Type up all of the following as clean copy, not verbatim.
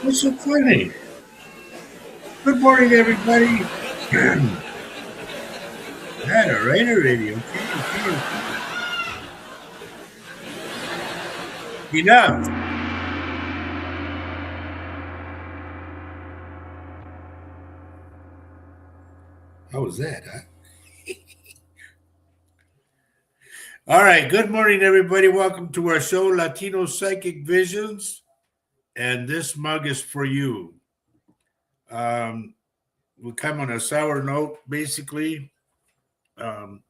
What's so funny? Good morning, everybody. That all right already? Okay. Enough. How was that, huh? All right. Good morning, everybody. Welcome to our show, Latino Psychic Visions. And this mug is for you. Um, we come on a sour note, basically. Um,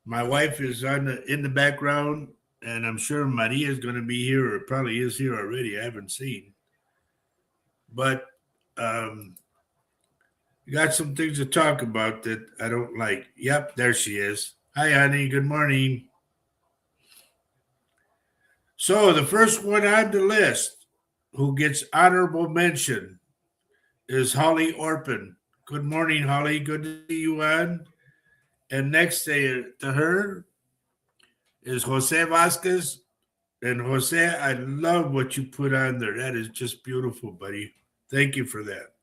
my wife is in the background, and I'm sure Maria is going to be here, or probably is here already. I haven't seen. But um, we got some things to talk about that I don't like. Yep, there she is. Hi, honey. Good morning. So, the first one on the list who gets honorable mention is Holly Orpin. Good morning, Holly. Good to see you on. And next to her is Jose Vasquez. And Jose, I love what you put on there. That is just beautiful, buddy. Thank you for that.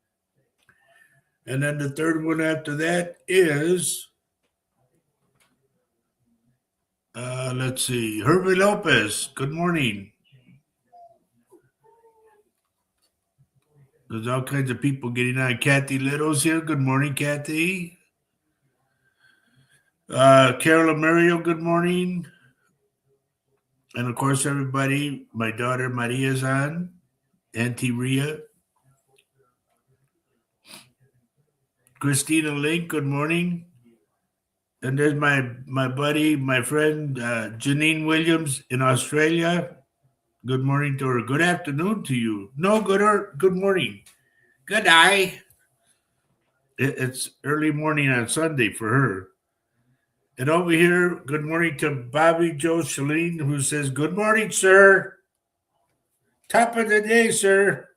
And then the third one after that is let's see. Herbie Lopez. Good morning. There's all kinds of people getting on. Kathy Little's here. Good morning, Kathy. Carol Mario, good morning. And of course, everybody, my daughter Maria's on. Auntie Ria. Christina Link, good morning. And there's my buddy, my friend Janine Williams in Australia. Good morning to her. Good afternoon to you. No, good morning. Good eye. It's early morning on Sunday for her. And over here, good morning to Bobby Joe Shalene, who says, good morning, sir. Top of the day, sir.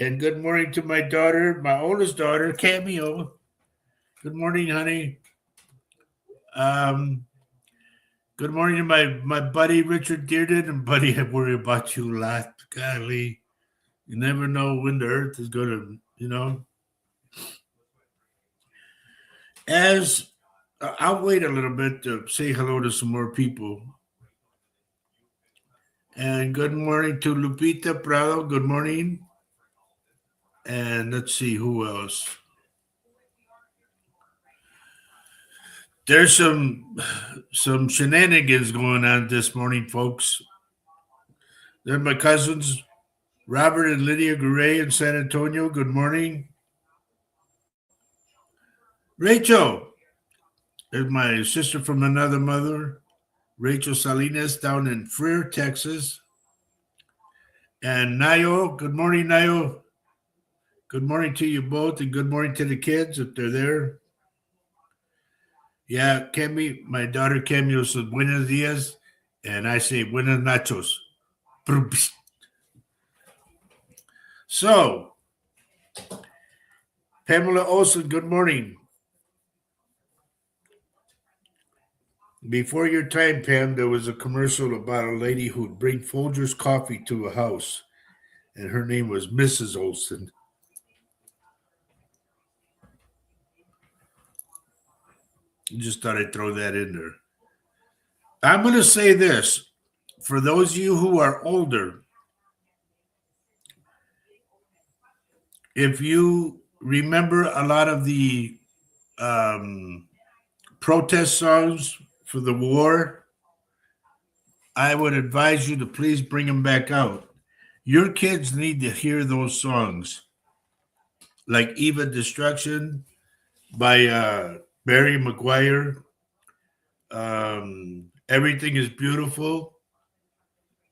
And good morning to my daughter, my oldest daughter, Cameo. Good morning, honey. Um, Good morning to my buddy Richard Dearden. And buddy, I worry about you a lot. Golly, you never know when the earth is going to, As I'll wait a little bit to say hello to some more people. And good morning to Lupita Prado. Good morning. And let's see who else. There's some shenanigans going on this morning, folks. They're my cousins, Robert and Lydia Gouret in San Antonio. Good morning. Rachel is my sister from another mother, Rachel Salinas down in Freer, Texas. And Nayo, good morning, Nayo. Good morning to you both, and good morning to the kids if they're there. Yeah, Kemi, my daughter Kemi says buenos dias, and I say buenos nachos. So, Pamela Olson, good morning. Before your time, Pam, there was a commercial about a lady who'd bring Folgers coffee to a house, and her name was Mrs. Olson. Just thought I'd throw that in there. I'm going to say this for those of you who are older, if you remember a lot of the protest songs for the war, I would advise you to please bring them back out. Your kids need to hear those songs, like Eva Destruction by Barry McGuire. Everything is Beautiful.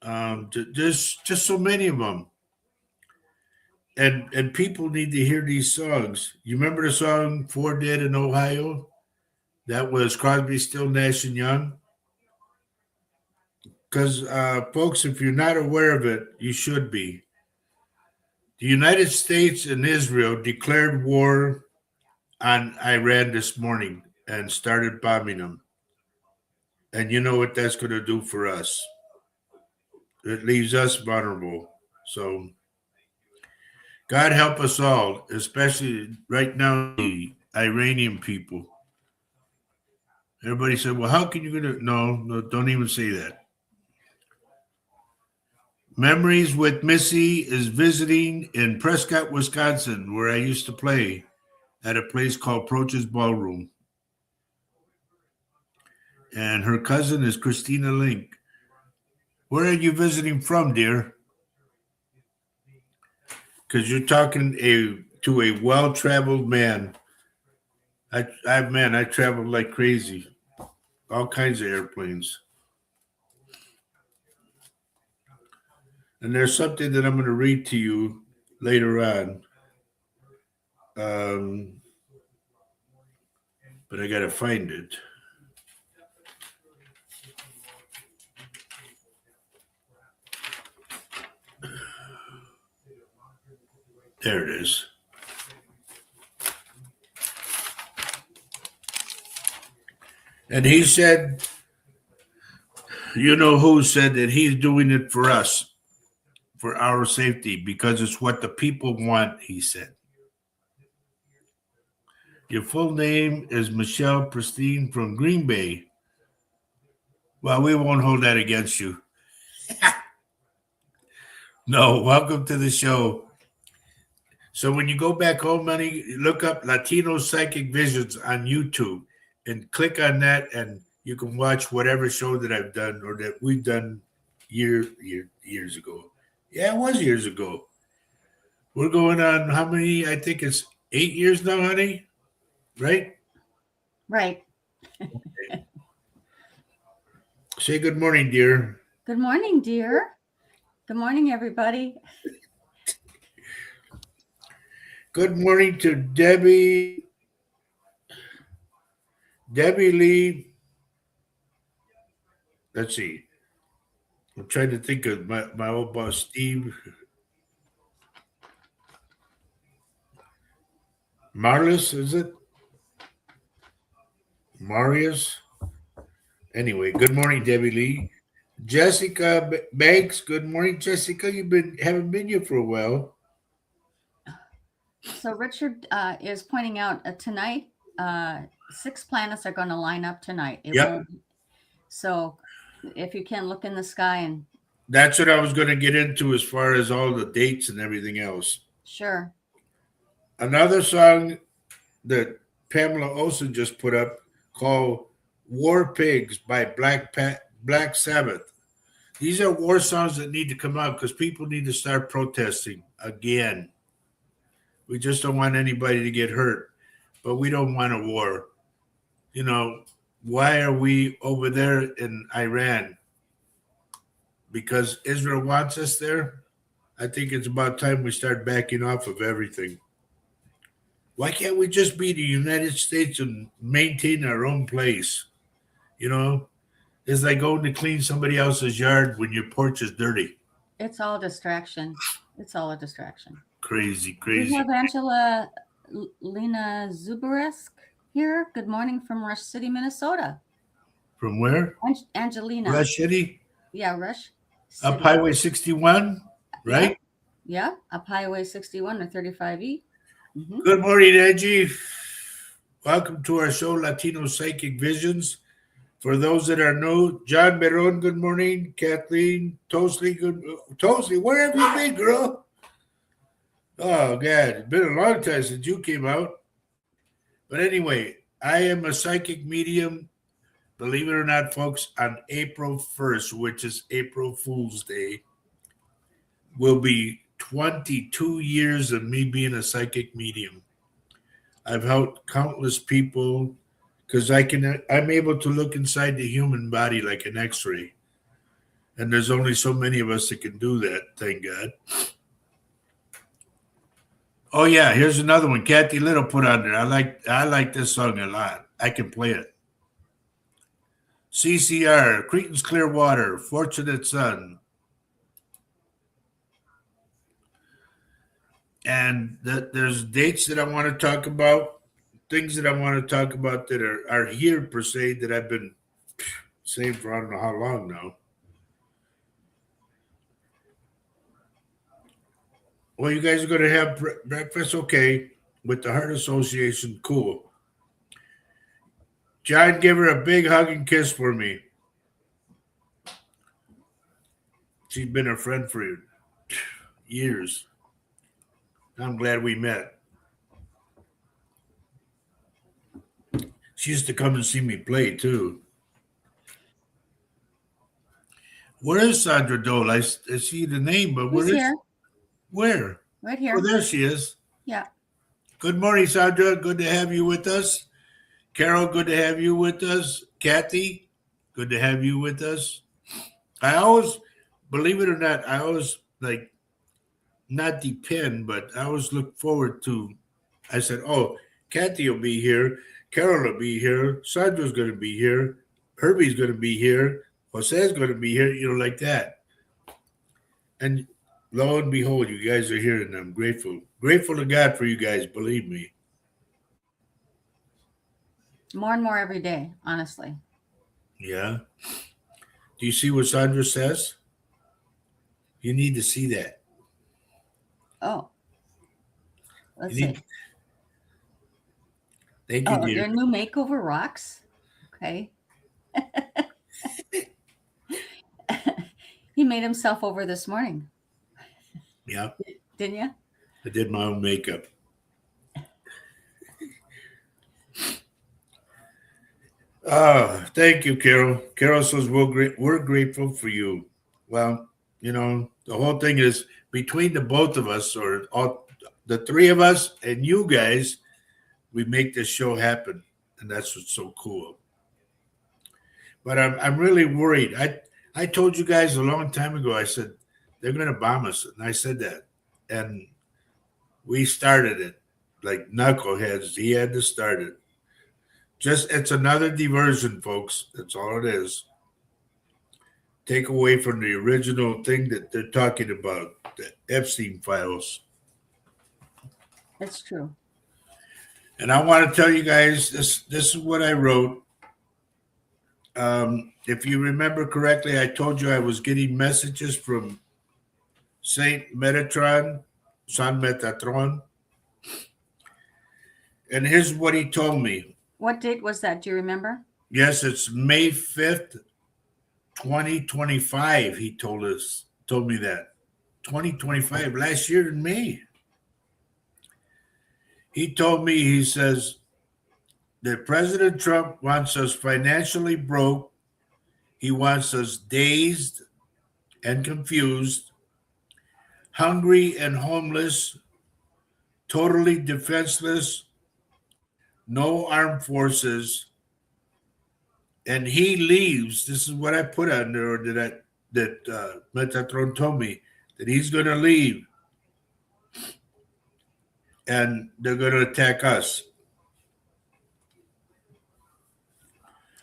There's just so many of them. And people need to hear these songs. You remember the song Four Dead in Ohio? That was Crosby, Still, Nash and Young. Because, folks, if you're not aware of it, you should be. The United States and Israel declared war on Iran this morning and started bombing them. And you know what that's going to do for us. it leaves us vulnerable. So God help us all, especially right now, the Iranian people. Everybody said, well, how can you go to? No, no, don't even say that. Memories with Missy is visiting in Prescott, Wisconsin, where I used to play at a place called Proch's Ballroom. And her cousin is Christina Link. Where are you visiting from, dear? Because you're talking to a well-traveled man. I traveled like crazy, all kinds of airplanes. And there's something that I'm going to read to you later on. Um, but I got to find it. There it is. And he said, you know who said that he's doing it for us, for our safety, because it's what the people want, he said. Your full name is Michelle Pristine from Green Bay. Well, we won't hold that against you. No, welcome to the show. So when you go back home, honey, look up Latino Psychic Visions on YouTube and click on that, and you can watch whatever show that I've done or that we've done years ago. Yeah, it was years ago. We're going on how many? I think it's 8 years now, honey. Right? Right. Say good morning, dear. Good morning, dear. Good morning, everybody. Good morning to Debbie Lee. Let's see. I'm trying to think of my old boss, Steve Marlis, is it? Marius? Anyway, good morning, Debbie Lee. Jessica Banks, good morning, Jessica. Haven't been here for a while. So Richard is pointing out tonight, 6 planets are going to line up tonight. Yep. So if you can look in the sky and. That's what I was going to get into as far as all the dates and everything else. Sure. Another song that Pamela Olson just put up called War Pigs by Black Sabbath. These are war songs that need to come out because people need to start protesting again. We just don't want anybody to get hurt, but we don't want a war. You know, why are we over there in Iran? Because Israel wants us there? I think it's about time we start backing off of everything. Why can't we just be the United States and maintain our own place? You know, it's like going to clean somebody else's yard when your porch is dirty. It's all distraction. It's all a distraction. Crazy. We have Angela Lena Zubaresk here. Good morning from Rush City, Minnesota. From where? Angelina. Rush City? Yeah, Rush City. Up Highway 61, right? Yeah, up Highway 61 or 35E. Mm-hmm. Good morning, Angie. Welcome to our show, Latino Psychic Visions. For those that are new, John Beron, good morning. Kathleen Tosley, Tosley, where have you been, girl? Oh, God, it's been a long time since you came out. But anyway, I am a psychic medium, believe it or not, folks, on April 1st, which is April Fool's Day, will be 22 years of me being a psychic medium. I've helped countless people because I'm able to look inside the human body like an X-ray. And there's only so many of us that can do that, thank God. Oh yeah, here's another one. Kathy Little put on there. I like this song a lot. I can play it. CCR, Cretan's Clearwater, Fortunate Son. And there's dates that I want to talk about, things that I want to talk about that are here per se that I've been saying for I don't know how long now. Well, you guys are going to have breakfast, okay, with the Heart Association. Cool. John, give her a big hug and kiss for me. She's been a friend for years. I'm glad we met. She used to come and see me play too. Where is Sandra Dole? I see the name, but He's here, where? right Oh, here. there she is. Yeah. Good morning, Sandra. Good to have you with us. Carol, good to have you with us. Kathy, good to have you with us. I always, believe it or not, I always like not depend, but I always look forward to. I said, "Oh, Kathy will be here. Carol will be here. Sandra's going to be here. Herbie's going to be here. Jose's going to be here." Like that. And lo and behold, you guys are here, and I'm grateful. Grateful to God for you guys. Believe me. More and more every day, honestly. Yeah. Do you see what Sandra says? You need to see that. Oh, You let's need. see. Thank you, Oh, dear. your new makeover rocks. Okay. He made himself over this morning, Yeah, didn't you? I did my own makeup. Thank you, Carol. Carol says we're grateful for you. Well, the whole thing is between the both of us, or all the three of us and you guys, we make this show happen, and that's what's so cool. But I'm really worried. I told you guys a long time ago. I said they're going to bomb us, and I said that, and we started it like knuckleheads. He had to start it. Just it's another diversion, folks. That's all it is. Take away from the original thing that they're talking about, the Epstein files. That's true. And I want to tell you guys this is what I wrote. If you remember correctly, I told you I was getting messages from Saint Metatron, San Metatron, and here's what he told me. What date was that? Do you remember? Yes, it's May 5th, 2025. He told me that. 2025, last year in May. He told me, he says, that President Trump wants us financially broke. He wants us dazed and confused, hungry and homeless, totally defenseless, no armed forces. And he leaves. This is what I put on there, that Metatron told me, that he's going to leave and they're going to attack us.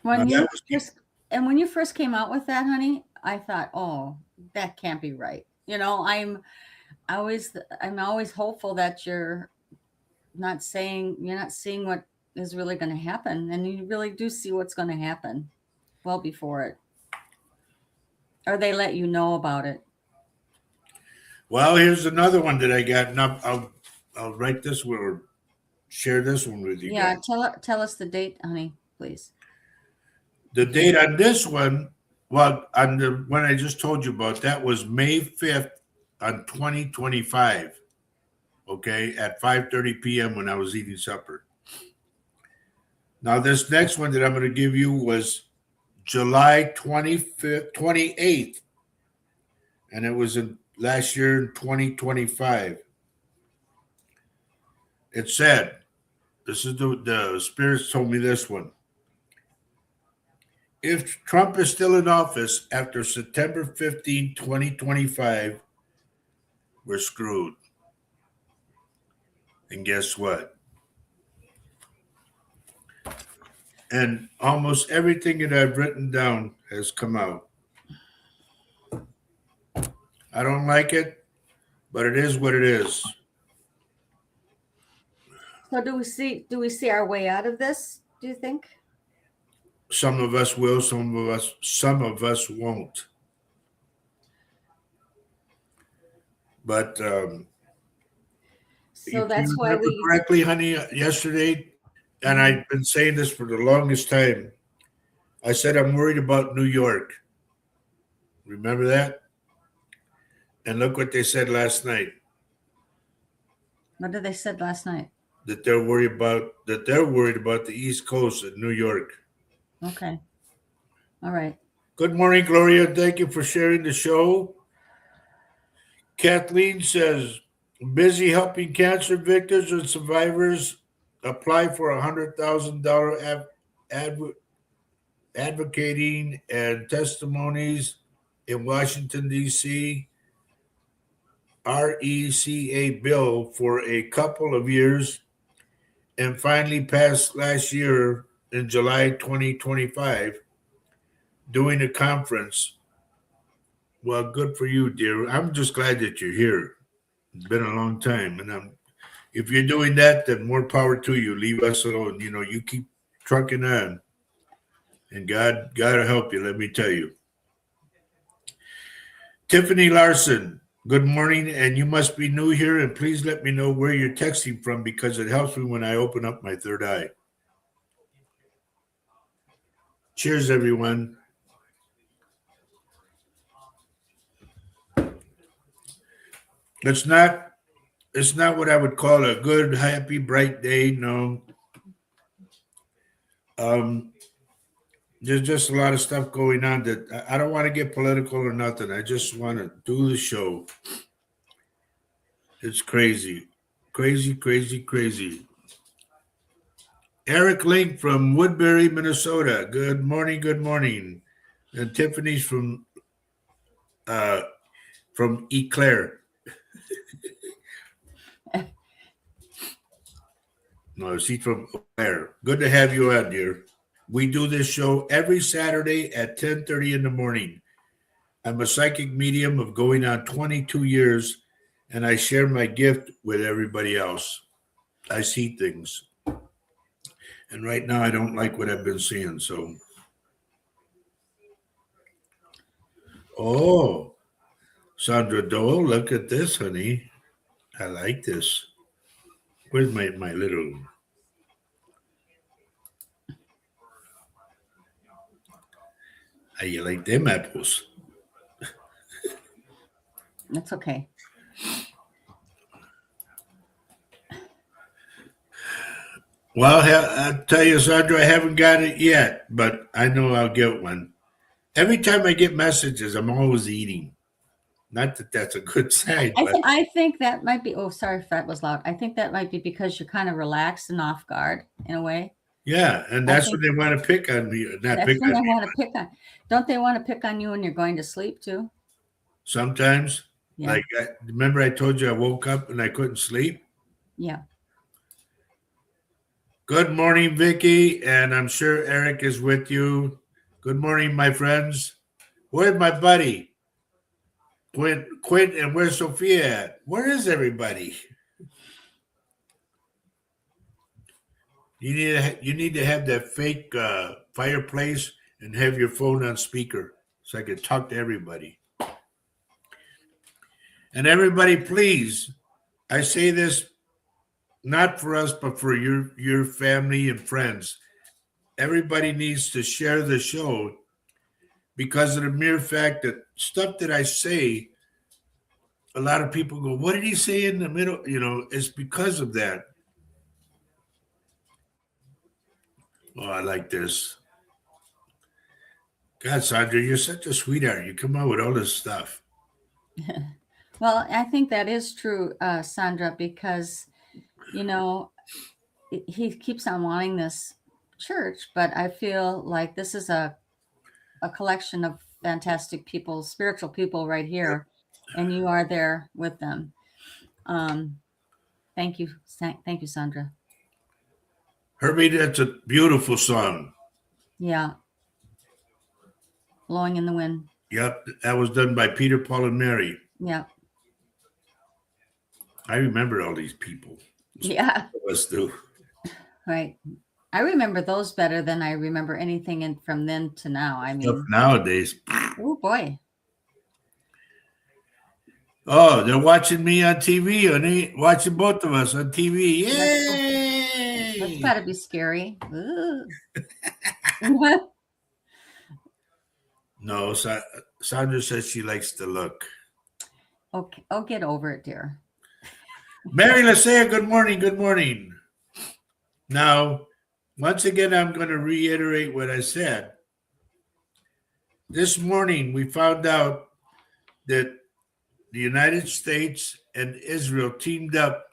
When you first came out with that, honey, I thought, oh, that can't be right. I'm always hopeful that you're not seeing what is really going to happen, and you really do see what's going to happen well before it, or they let you know about it. Well, here's another one that I got, and I'll write this one or share this one with you Yeah, guys. tell us the date, honey, please. The date on this one, well, on the one I just told you about, that was May 5th on 2025. Okay, at 5:30 p.m. when I was eating supper. Now, this next one that I'm going to give you was July 25th, 28th, and it was in last year in 2025. It said, this is the spirits told me this one. If Trump is still in office after September 15, 2025, we're screwed. And guess what? And almost everything that I've written down has come out. I don't like it, but it is what it is. So do we see our way out of this, do you think? Some of us will, some of us won't. But So if you that's why remember we. correctly, honey, yesterday, and I've been saying this for the longest time, I said I'm worried about New York. Remember that? And look what they said last night. What did they said last night? That they're worried about the East Coast in New York. Okay. All right. Good morning, Gloria. Thank you for sharing the show. Kathleen says, busy helping cancer victims and survivors apply for $100,000 advocating and testimonies in Washington, D.C. RECA bill for a couple of years and finally passed last year in July 2025 doing a conference. Well, good for you, dear. I'm just glad that you're here. It's been a long time, and if you're doing that, then more power to you. Leave us alone. You keep trucking on, and God will help you. Let me tell you. Tiffany Larson, good morning, and you must be new here, and please let me know where you're texting from because it helps me when I open up my third eye. Cheers, everyone. It's not what I would call a good, happy, bright day. No. There's just a lot of stuff going on that I don't want to get political or nothing. I just want to do the show. It's crazy. Crazy, crazy, crazy. Eric Link from Woodbury, Minnesota. Good morning, good morning. And Tiffany's from Eclair. No, she's from Eclair. Good to have you on, dear. We do this show every Saturday at 10:30 in the morning. I'm a psychic medium of going on 22 years, and I share my gift with everybody else. I see things. And right now, I don't like what I've been seeing. So, oh, Sandra Dole, look at this, honey. I like this. Where's my little? How you like them apples? That's okay. Well, I'll tell you, Sandra, I haven't got it yet, but I know I'll get one. Every time I get messages, I'm always eating. Not that that's a good sign, but I think that might be. Oh, sorry if that was loud. I think that might be because you're kind of relaxed and off guard in a way. yeah, and that's when they want to pick on me. Not That's pick when on they me. want to pick on. Don't they want to pick on you when you're going to sleep too? Sometimes, Yeah. like, remember I told you I woke up and I couldn't sleep? Yeah. Good morning, Vicky, and I'm sure Eric is with you. Good morning, my friends. Where's my buddy? Quint, and where's Sophia at? Where is everybody? You need to have that fake fireplace and have your phone on speaker so I can talk to everybody. And everybody, please, I say this not for us, but for your family and friends. Everybody needs to share the show because of the mere fact that stuff that I say, a lot of people go, "What did he say in the middle?" It's because of that. Oh, I like this. God, Sandra, you're such a sweetheart. You come out with all this stuff. Well, I think that is true, Sandra, because he keeps on wanting this church, but I feel like this is a collection of fantastic people, spiritual people right here, and you are there with them. Thank you, Sandra. Herbie, that's a beautiful song. Yeah, blowing in the wind. Yep, that was done by Peter, Paul, and Mary. Yeah, I remember all these people. yeah, Let's do. right. I remember those better than I remember anything from then to now. I Stuff mean, nowadays. oh boy. Oh, they're watching me on TV, and they watching both of us on TV. That's Yay! got to be scary. What? No, Sandra says she likes the look. Okay. Oh, get over it, dear. Mary Lasea, good morning. Good morning. Now, once again, I'm going to reiterate what I said. This morning, we found out that the United States and Israel teamed up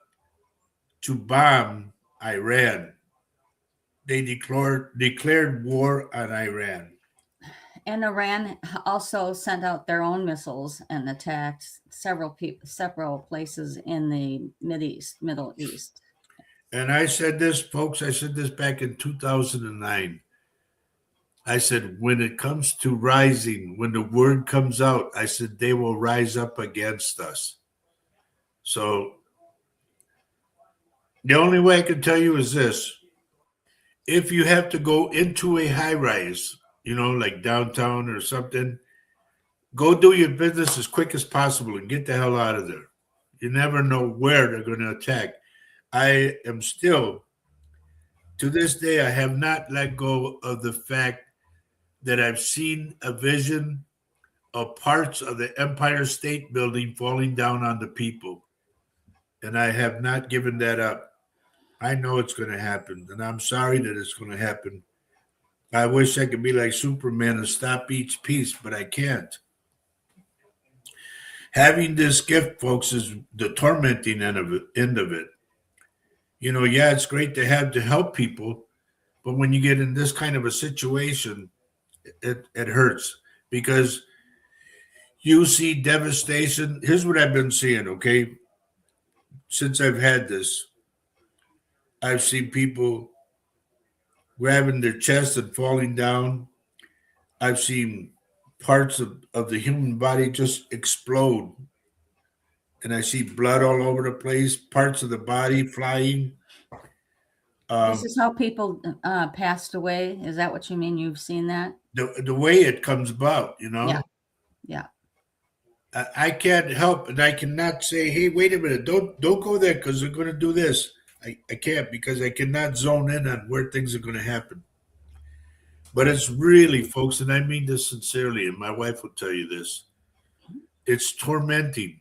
to bomb Iran. They declared war on Iran. And Iran also sent out their own missiles and attacked several places in the Middle East. And I said this, folks, I said this back in 2009. I said, when it comes to rising, when the word comes out, I said, they will rise up against us. So the only way I can tell you is this. If you have to go into a high rise, like downtown or something, go do your business as quick as possible and get the hell out of there. You never know where they're going to attack. I am still, to this day, I have not let go of the fact that I've seen a vision of parts of the Empire State Building falling down on the people. And I have not given that up. I know it's going to happen, and I'm sorry that it's going to happen. I wish I could be like Superman and stop each piece, but I can't. Having this gift, folks, is the tormenting end of it. Yeah, it's great to have to help people, but when you get in this kind of a situation, it hurts because you see devastation. Here's what I've been seeing, okay? Since I've had this, I've seen people grabbing their chest and falling down. I've seen parts of the human body just explode. And I see blood all over the place, parts of the body flying. This is how people passed away. Is that what you mean? You've seen that? The way it comes about, Yeah. I can't help, and I cannot say, "Hey, wait a minute! Don't go there because they're going to do this." I can't because I cannot zone in on where things are going to happen. But it's really, folks, and I mean this sincerely, and my wife will tell you this. It's tormenting.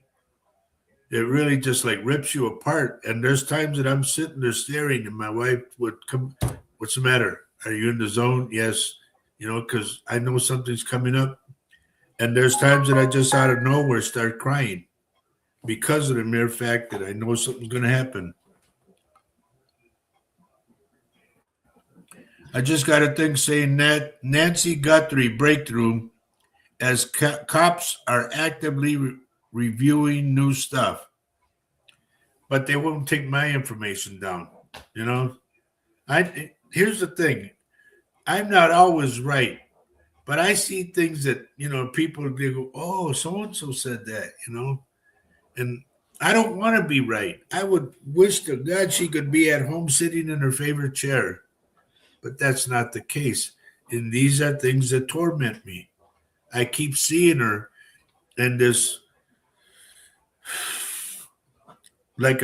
It really just like rips you apart. And there's times that I'm sitting there staring, and my wife would come, "What's the matter? Are you in the zone?" "Yes," because I know something's coming up. And there's times that I just out of nowhere start crying because of the mere fact that I know something's going to happen. I just got a thing saying that Nancy Guthrie breakthrough as cops are actively reviewing new stuff, but they won't take my information down. Here's the thing: I'm not always right, but I see things that people they go, "Oh, so and so said that," and I don't want to be right. I would wish to God she could be at home sitting in her favorite chair. But that's not the case. And these are things that torment me. I keep seeing her in this, like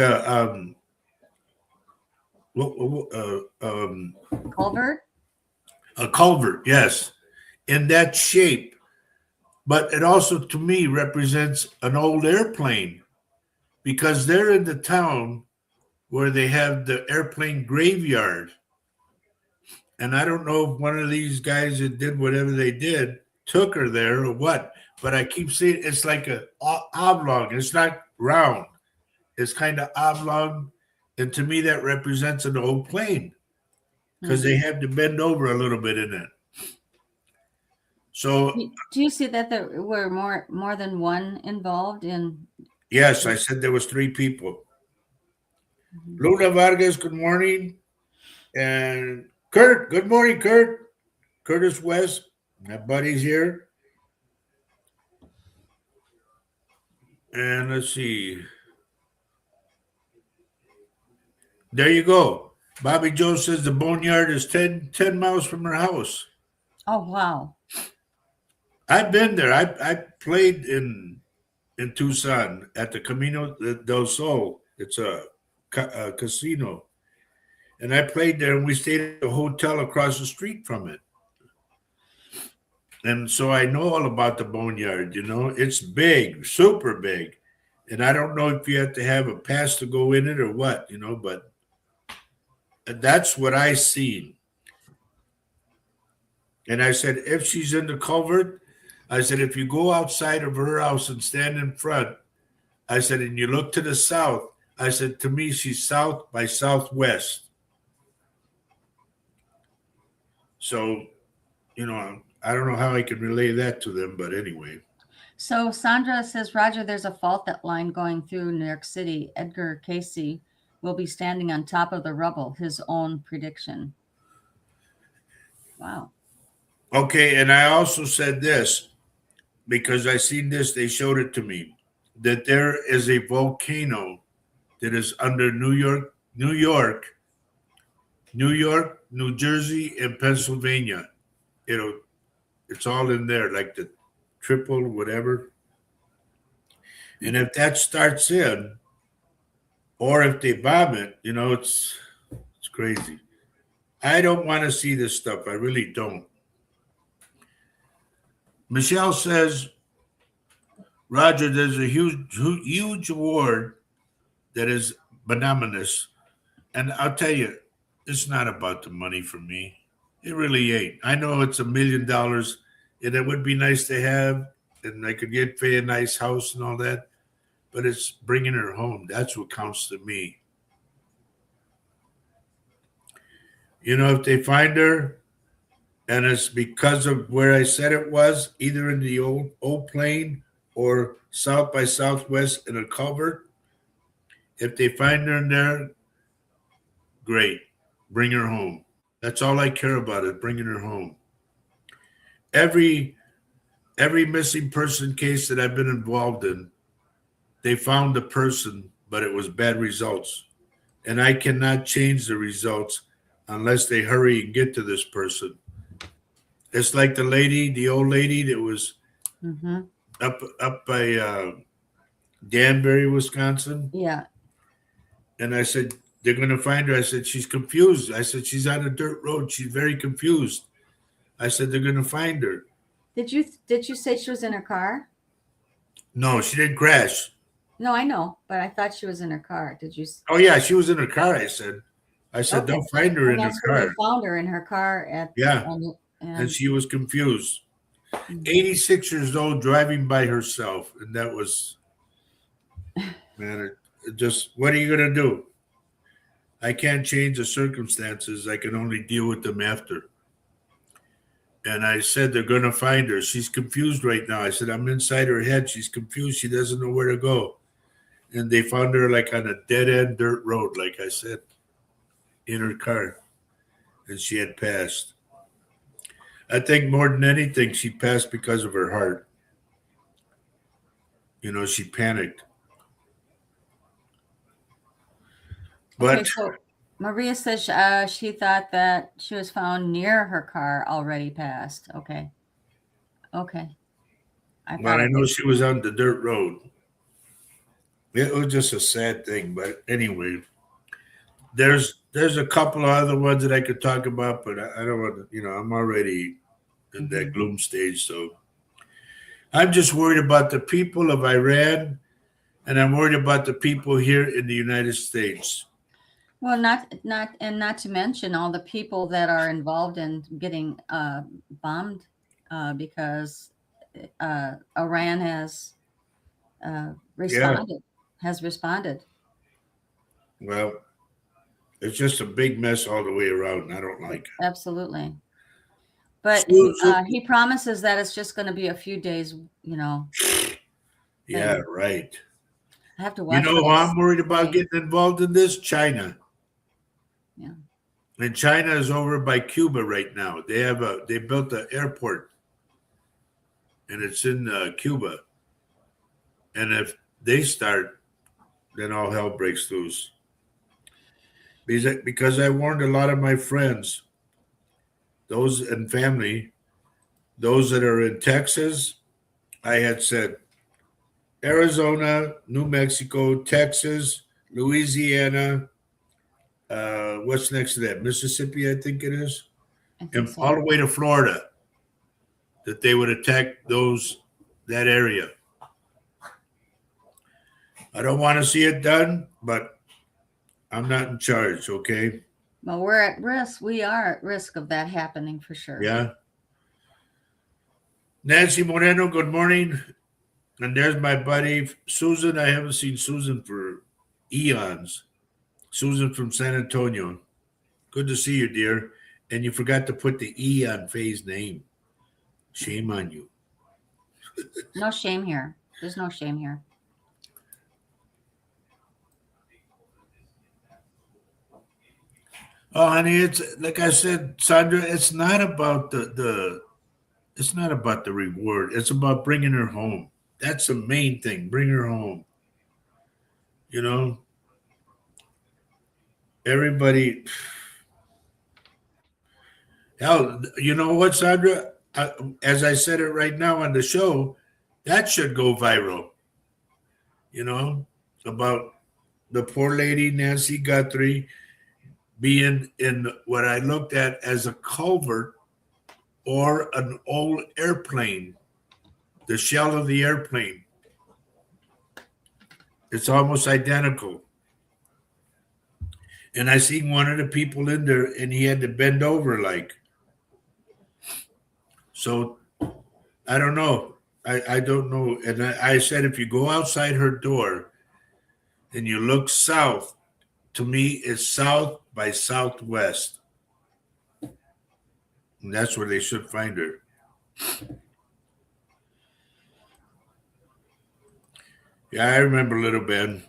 Culvert? a culvert, yes, in that shape. But it also, to me, represents an old airplane because they're in the town where they have the airplane graveyard. And I don't know if one of these guys that did whatever they did took her there or what, but I keep seeing it's like a oblong. It's not round. It's kind of oblong. And to me, that represents an old plane because they have to bend over a little bit in it. So, do you see that there were more than one involved in? Yes, I said there was 3 people. Luna Vargas, good morning. And Kurt, good morning, Kurt. Curtis West, my buddy's here. And let's see. There you go. Bobby Joe says the boneyard is 10 miles from her house. Oh, wow. I've been there. I played in in Tucson at the Camino del Sol. It's a casino. And I played there, and we stayed at a hotel across the street from it. And so I know all about the boneyard, It's big, super big. And I don't know if you have to have a pass to go in it or what, but that's what I seen. And I said, if she's in the culvert, I said, if you go outside of her house and stand in front, I said, and you look to the south, I said, to me, she's south by southwest. So, I don't know how I can relay that to them, but anyway. So Sandra says, Roger, there's a fault line going through New York City. Edgar Casey will be standing on top of the rubble, his own prediction. Wow. Okay, and I also said this, because I seen this, they showed it to me, that there is a volcano that is under New York, New Jersey, and Pennsylvania. It's all in there, like the triple whatever. And if that starts in, or if they bomb it, it's crazy. I don't want to see this stuff. I really don't. Michelle says, Roger, there's a huge award that is bananas. And I'll tell you, it's not about the money for me. It really ain't. I know it's $1 million, and it would be nice to have, and I could get Faye a nice house and all that, but it's bringing her home. That's what counts to me. If they find her, and it's because of where I said it was, either in the old plane or south by southwest in a culvert, if they find her in there, great. Bring her home. That's all I care about, is bringing her home. Every missing person case that I've been involved in, they found the person, but it was bad results. And I cannot change the results unless they hurry and get to this person. It's like the old lady that was up by Danbury, Wisconsin. Yeah. And I said, they're going to find her. I said, she's confused. I said, she's on a dirt road. She's very confused. I said, they're going to find her. Did you say she was in her car? No, she didn't crash. No, I know, but I thought she was in her car. Did you? Oh, yeah, she was in her car, I said. Okay. Don't find her in her car. They found her in her car and she was confused. 86 years old, driving by herself. And that was, man, it just, what are you going to do? I can't change the circumstances. I can only deal with them after. And I said, they're going to find her. She's confused right now. I said, I'm inside her head. She's confused. She doesn't know where to go. And they found her like on a dead-end dirt road, like I said, in her car. And she had passed. I think more than anything, she passed because of her heart. She panicked. But okay, so Maria says she thought that she was found near her car, already passed. Okay. I know she was on the dirt road. It was just a sad thing, but anyway, there's a couple of other ones that I could talk about, but I don't want to. I'm already in that gloom stage, so I'm just worried about the people of Iran, and I'm worried about the people here in the United States. Well, not to mention all the people that are involved in getting bombed because Iran has responded. Yeah. Has responded. Well, it's just a big mess all the way around, and I don't like it. Absolutely. But he promises that it's just going to be a few days, Yeah, right. I have to watch. Who I'm worried about getting involved in this? China. Yeah. And China is over by Cuba right now. They built an airport, and it's in Cuba. And if they start, then all hell breaks loose. Because I warned a lot of my friends, those and family, those that are in Texas, I had said, Arizona, New Mexico, Texas, Louisiana. What's next to that? Mississippi, I think it is, I think and so. all the way to Florida. That they would attack that area. I don't want to see it done, but I'm not in charge. Okay. Well, we're at risk. We are at risk of that happening for sure. Yeah. Nancy Moreno, good morning. And there's my buddy Susan. I haven't seen Susan for eons. Susan from San Antonio. Good to see you, dear. And you forgot to put the E on Faye's name. Shame on you. No shame here. There's no shame here. Oh, honey, it's like I said, Sandra. It's not about It's not about the reward. It's about bringing her home. That's the main thing. Bring her home. You know, everybody. Hell, you know what, Sandra? As I said it right now on the show, that should go viral. You know, about the poor lady Nancy Guthrie being in what I looked at as a culvert or an old airplane, the shell of the airplane. It's almost identical. And I seen one of the people in there and he had to bend over like. So I don't know. I don't know. And I said, if you go outside her door and you look south, to me, it's south by southwest. And that's where they should find her. Yeah, I remember Little Ben.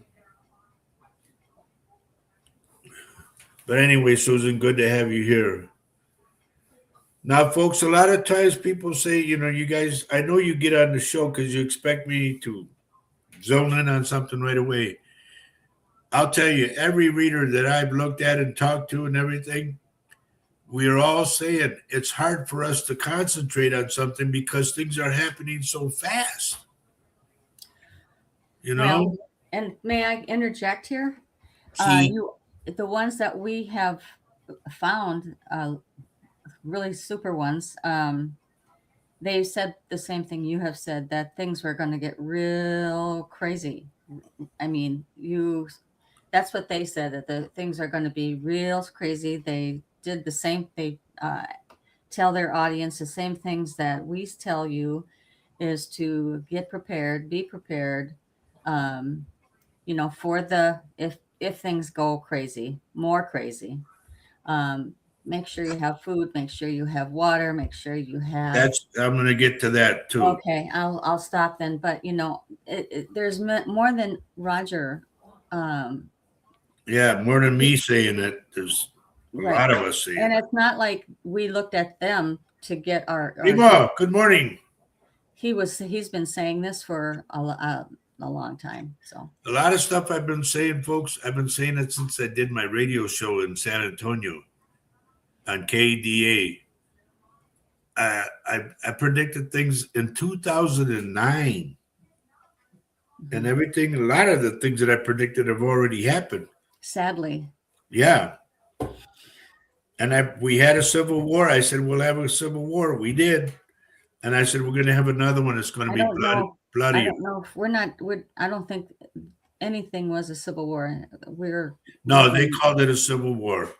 But anyway, Susan, good to have you here. Now, folks, a lot of times people say, you guys, I know you get on the show because you expect me to zone in on something right away. I'll tell you, every reader that I've looked at and talked to and everything, we're all saying it's hard for us to concentrate on something because things are happening so fast. Well, and may I interject here? The ones that we have found, really super ones, they've said the same thing you have said, that things were going to get real crazy. I mean, that's what they said, that the things are going to be real crazy. They did the same. They tell their audience the same things that we tell you, is to get prepared, be prepared, for if things go crazy, more crazy. Make sure you have food, make sure you have water, make sure you have. I'm going to get to that too. Okay, I'll stop then. But there's more than Roger. Yeah, more than me saying it. There's a lot of us saying it. And it's not like we looked at them to get our. Good morning. He's been saying this for a long time. So a lot of stuff I've been saying, folks, I've been saying it since I did my radio show in San Antonio on KDA. I predicted things in 2009 and everything. A lot of the things that I predicted have already happened. Sadly. Yeah. And we had a civil war. I said, we'll have a civil war. We did. And I said, we're going to have another one that's going to be bloody. I don't know if I don't think anything was a civil war. No, they called it a civil war.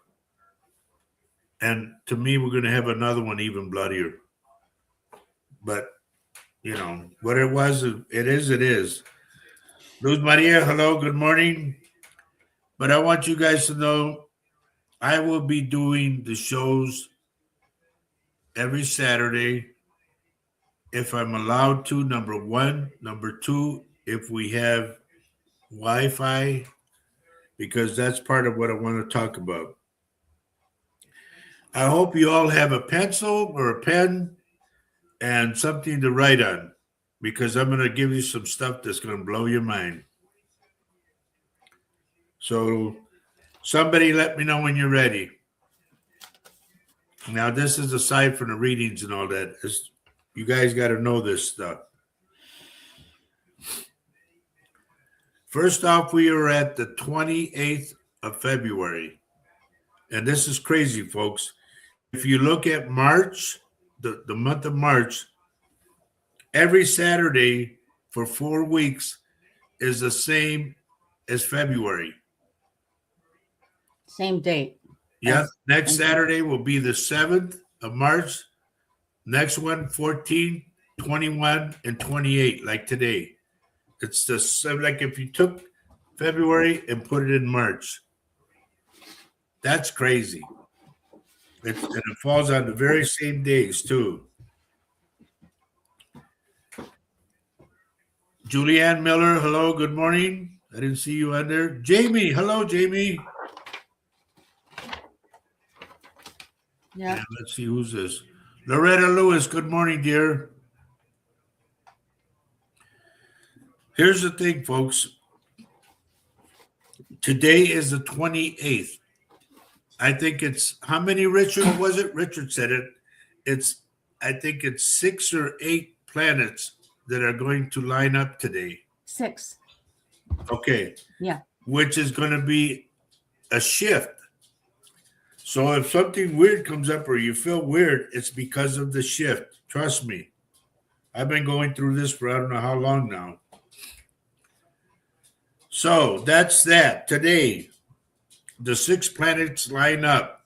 And to me, we're going to have another one even bloodier. But, what it was, it is. Luz Maria, hello, good morning. But I want you guys to know I will be doing the shows every Saturday if I'm allowed to, number one. Number two, if we have Wi-Fi, because that's part of what I want to talk about. I hope you all have a pencil or a pen and something to write on, because I'm going to give you some stuff that's going to blow your mind. So somebody let me know when you're ready. Now, this is aside from the readings and all that. You guys got to know this stuff. First off, we are at the 28th of February. And this is crazy, folks. If you look at March, the month of March, every Saturday for 4 weeks is the same as February. Same date. Yep. Next Saturday will be the 7th of March. Next one, 14, 21, and 28, like today. It's the like if you took February and put it in March. That's crazy. And it falls on the very same days, too. Julianne Miller, hello, good morning. I didn't see you on there. Jamie, hello, Jamie. Yeah. And let's see who's this. Loretta Lewis, good morning, dear. Here's the thing, folks. Today is the 28th. I think it's, how many, Richard, was it? Richard said it. I think it's 6 or 8 planets that are going to line up today. 6. Okay. Yeah. Which is going to be a shift. So if something weird comes up or you feel weird, it's because of the shift. Trust me. I've been going through this for I don't know how long now. So that's that. Today, the 6 planets line up.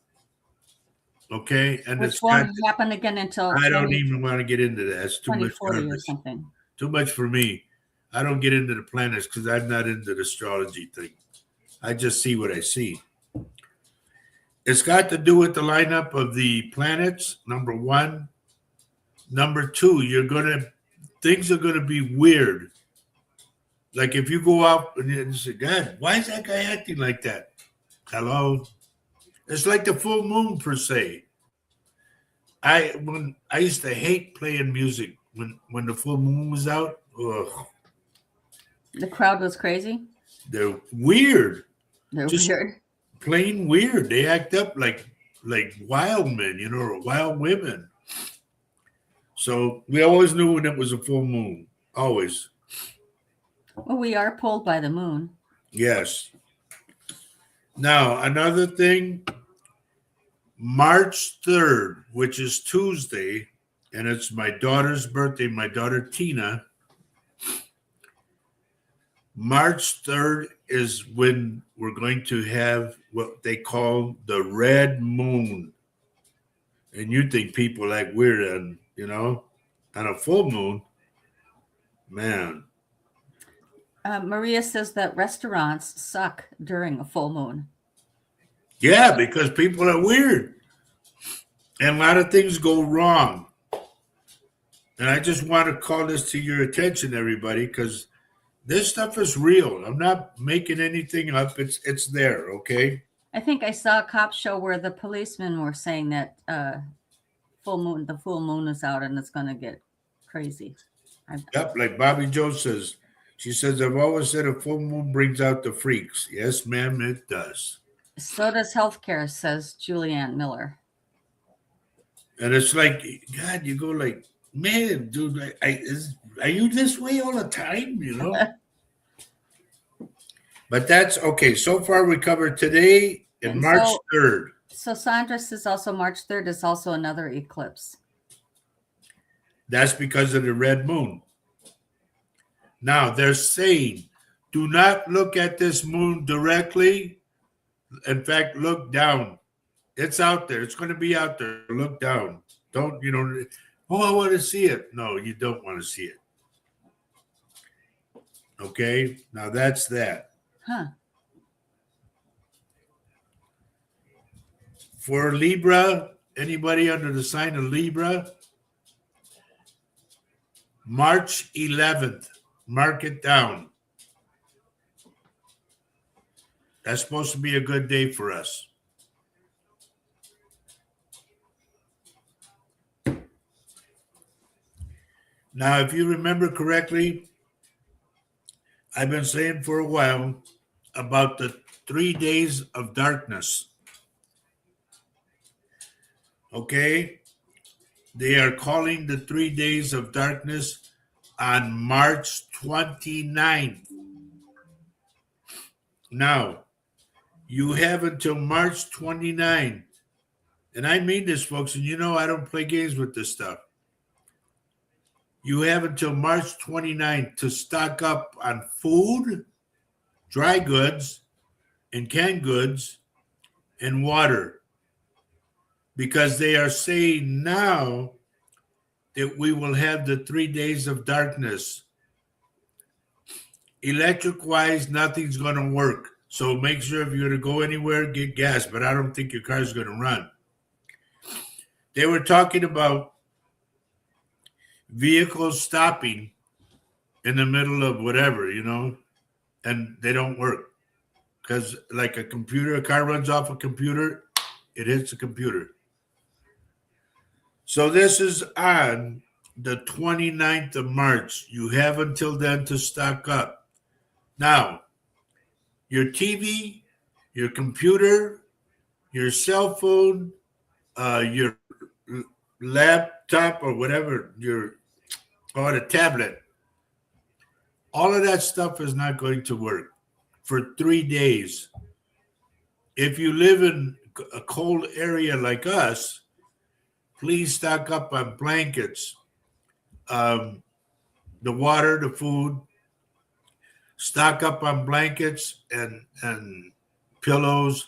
Okay. And which won't happen again until I don't even want to get into that. It's too much or something. Too much for me. I don't get into the planets because I'm not into the astrology thing. I just see what I see. It's got to do with the lineup of the planets, number 1. Number 2, things are gonna be weird. Like if you go out and you say, God, why is that guy acting like that? Hello? It's like the full moon per se. I used to hate playing music when the full moon was out. Ugh. The crowd was crazy. They're weird. They're weird. Plain weird. They act up like wild men, or wild women. So we always knew when it was a full moon. Always. Well, we are pulled by the moon. Yes. Now, another thing, March 3rd, which is Tuesday, and it's my daughter's birthday, my daughter Tina. March 3rd is when we're going to have what they call the red moon. And you think people act weird on, on a full moon. Man. Maria says that restaurants suck during a full moon. Yeah, because people are weird. And a lot of things go wrong. And I just want to call this to your attention, everybody, because this stuff is real. I'm not making anything up. It's there, okay? I think I saw a cop show where the policemen were saying that the full moon is out and it's going to get crazy. Yep, like Bobby Joe says. She says, I've always said a full moon brings out the freaks. Yes, ma'am, it does. So does healthcare, says Julianne Miller. And it's like, God, you go like, man, dude, are you this way all the time, But that's okay. So far, we covered today and March 3rd. So Sandra says also March 3rd is also another eclipse. That's because of the red moon. Now, they're saying, do not look at this moon directly. In fact, look down. It's out there. It's going to be out there. Look down. Don't, I want to see it. No, you don't want to see it. Okay? Now, that's that. Huh. For Libra, anybody under the sign of Libra, March 11th, mark it down. That's supposed to be a good day for us. Now, if you remember correctly, I've been saying for a while about the 3 days of darkness. Okay? They are calling the 3 days of darkness on March 29th. Now, you have until March 29. And I mean this, folks, and you know I don't play games with this stuff. You have until March 29 to stock up on food, dry goods, and canned goods, and water. Because they are saying now that we will have the 3 days of darkness. Electric wise, nothing's going to work. So make sure if you're going to go anywhere, get gas. But I don't think your car's going to run. They were talking about vehicles stopping in the middle of whatever, and they don't work. Because like a car runs off a computer, it hits a computer. So this is on the 29th of March. You have until then to stock up. Now, your TV, your computer, your cell phone, your laptop or whatever, or the tablet, all of that stuff is not going to work for 3 days. If you live in a cold area like us, please stock up on blankets, the water, the food. Stock up on blankets and pillows.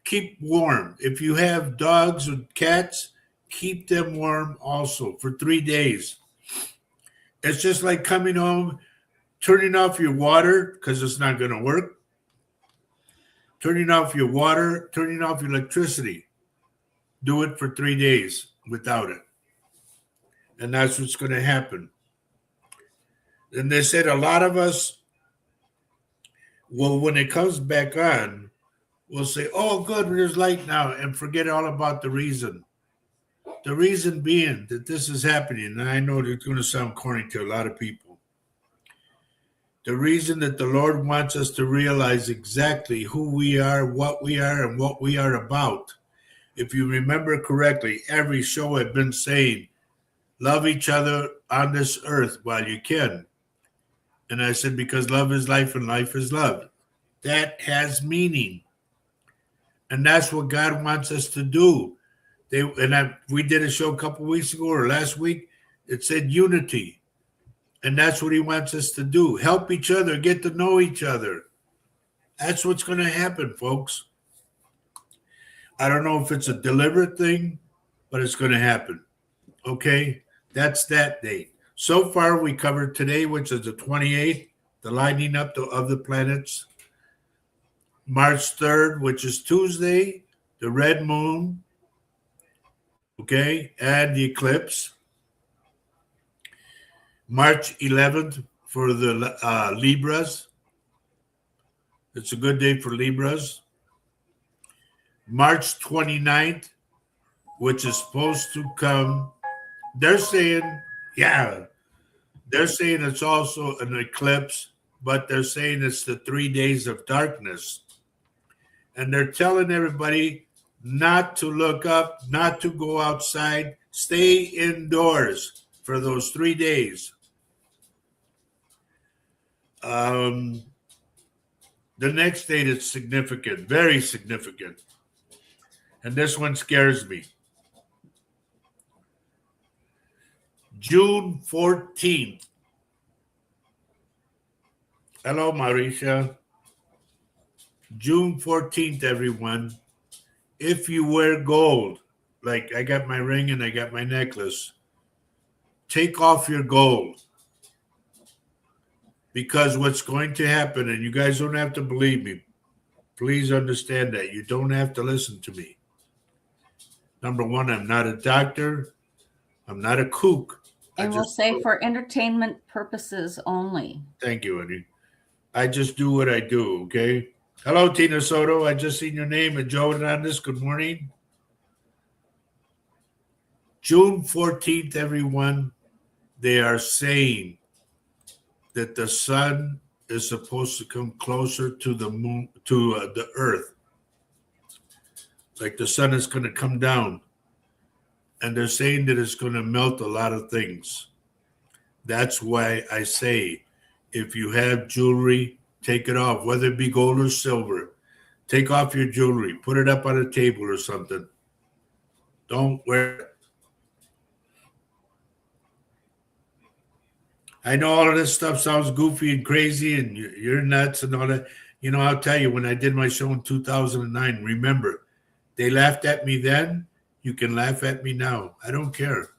Keep warm. If you have dogs or cats, keep them warm also for 3 days. It's just like coming home, turning off your water because it's not going to work. Turning off your water, turning off your electricity. Do it for 3 days without it. And that's what's going to happen. And they said a lot of us, well, when it comes back on, we'll say, oh, good, there's light now, and forget all about the reason. The reason being that this is happening, and I know it's going to sound corny to a lot of people. The reason that the Lord wants us to realize exactly who we are, and what we are about. If you remember correctly, every show I've been saying, love each other on this earth while you can. And I said, because love is life and life is love. That has meaning. And that's what God wants us to do. We did a show a couple weeks ago or last week. It said unity. And that's what he wants us to do. Help each other, get to know each other. That's what's going to happen, folks. I don't know if it's a deliberate thing, but it's going to happen. Okay? That's that date. So far, we covered today, which is the 28th, the lining up of the planets. March 3rd, which is Tuesday, the red moon, okay, and the eclipse. March 11th for the Libras. It's a good day for Libras. March 29th, which is supposed to come. They're saying it's also an eclipse, but they're saying it's the 3 days of darkness. And they're telling everybody not to look up, not to go outside, stay indoors for those 3 days. The next date is significant, very significant. And this one scares me. June 14th. Hello, Marisha. June 14th, everyone. If you wear gold, like I got my ring and I got my necklace, take off your gold. Because what's going to happen, and you guys don't have to believe me, please understand that. You don't have to listen to me. Number one, I'm not a doctor. I'm not a kook. And we'll say for entertainment purposes only. Thank you, Eddie. I just do what I do, okay? Hello, Tina Soto. I just seen your name. And Joe Hernandez, good morning. June 14th, everyone, they are saying that the sun is supposed to come closer to the moon, to the earth. Like the sun is going to come down. And they're saying that it's going to melt a lot of things. That's why I say, if you have jewelry, take it off, whether it be gold or silver. Take off your jewelry, put it up on a table or something. Don't wear it. I know all of this stuff sounds goofy and crazy and you're nuts and all that. You know, I'll tell you, when I did my show in 2009, remember, they laughed at me then. You can laugh at me now. I don't care.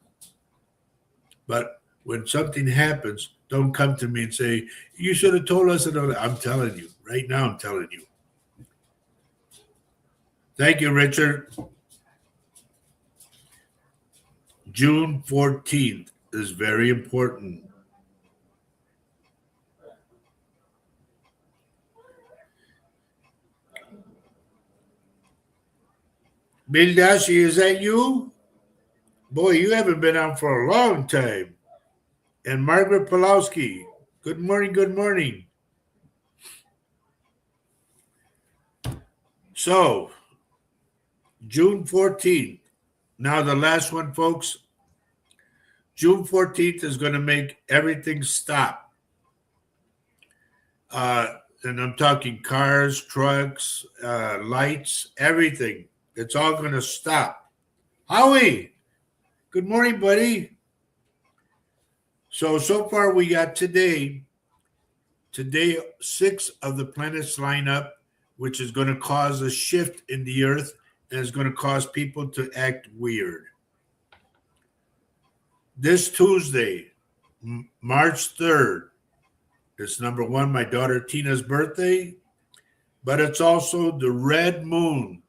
But when something happens, don't come to me and say, you should have told us. I'm telling you. Right now, I'm telling you. Thank you, Richard. June 14th is very important. Bill Dashi, is that you? Boy, you haven't been on for a long time. And Margaret Pulowski, good morning, good morning. So, June 14th. Now the last one, folks. June 14th is going to make everything stop. And I'm talking cars, trucks, lights, everything. It's all going to stop. Howie, good morning, buddy. So far we got today 6 of the planets line up, which is going to cause a shift in the earth and is going to cause people to act weird. This Tuesday, March 3rd, it's number 1, my daughter Tina's birthday, but it's also the red moon,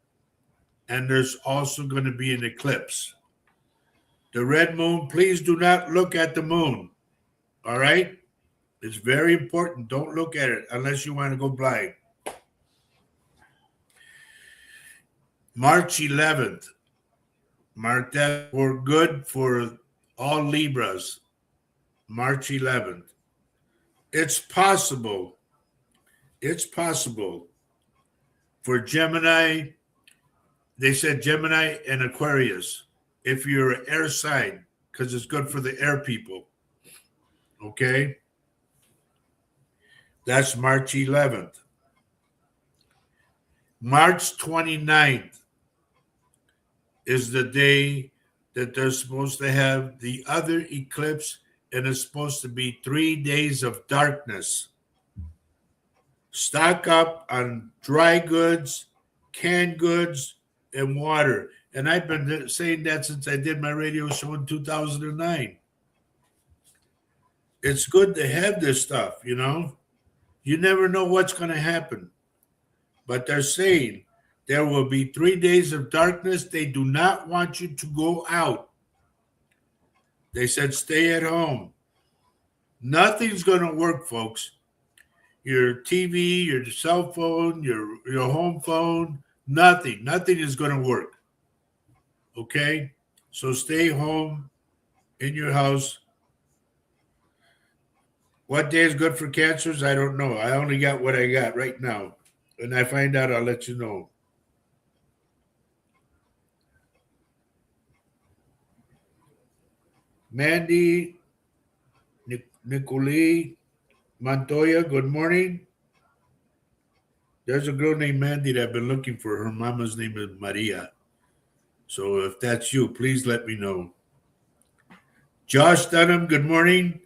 and there's also going to be an eclipse. The red moon, please do not look at the moon, all right? It's very important. Don't look at it unless you want to go blind. March 11th, mark that for good for all Libras. March 11th. It's possible for Gemini, they said Gemini and Aquarius, if you're an air sign, because it's good for the air people. Okay? That's March 11th. March 29th is the day that they're supposed to have the other eclipse, and it's supposed to be 3 days of darkness. Stock up on dry goods, canned goods, and water. And I've been saying that since I did my radio show in 2009. It's good to have this stuff, you know. You never know what's going to happen. But they're saying there will be 3 days of darkness. They do not want you to go out. They said stay at home. Nothing's going to work, folks. Your TV, your cell phone, your home phone, nothing is going to work. Okay? So stay home in your house. What day is good for cancers? I don't know. I only got what I got right now. When I find out, I'll let you know. Mandy Nicole Montoya, good morning. There's a girl named Mandy that I've been looking for. Her mama's name is Maria. So if that's you, please let me know. Josh Dunham, good morning.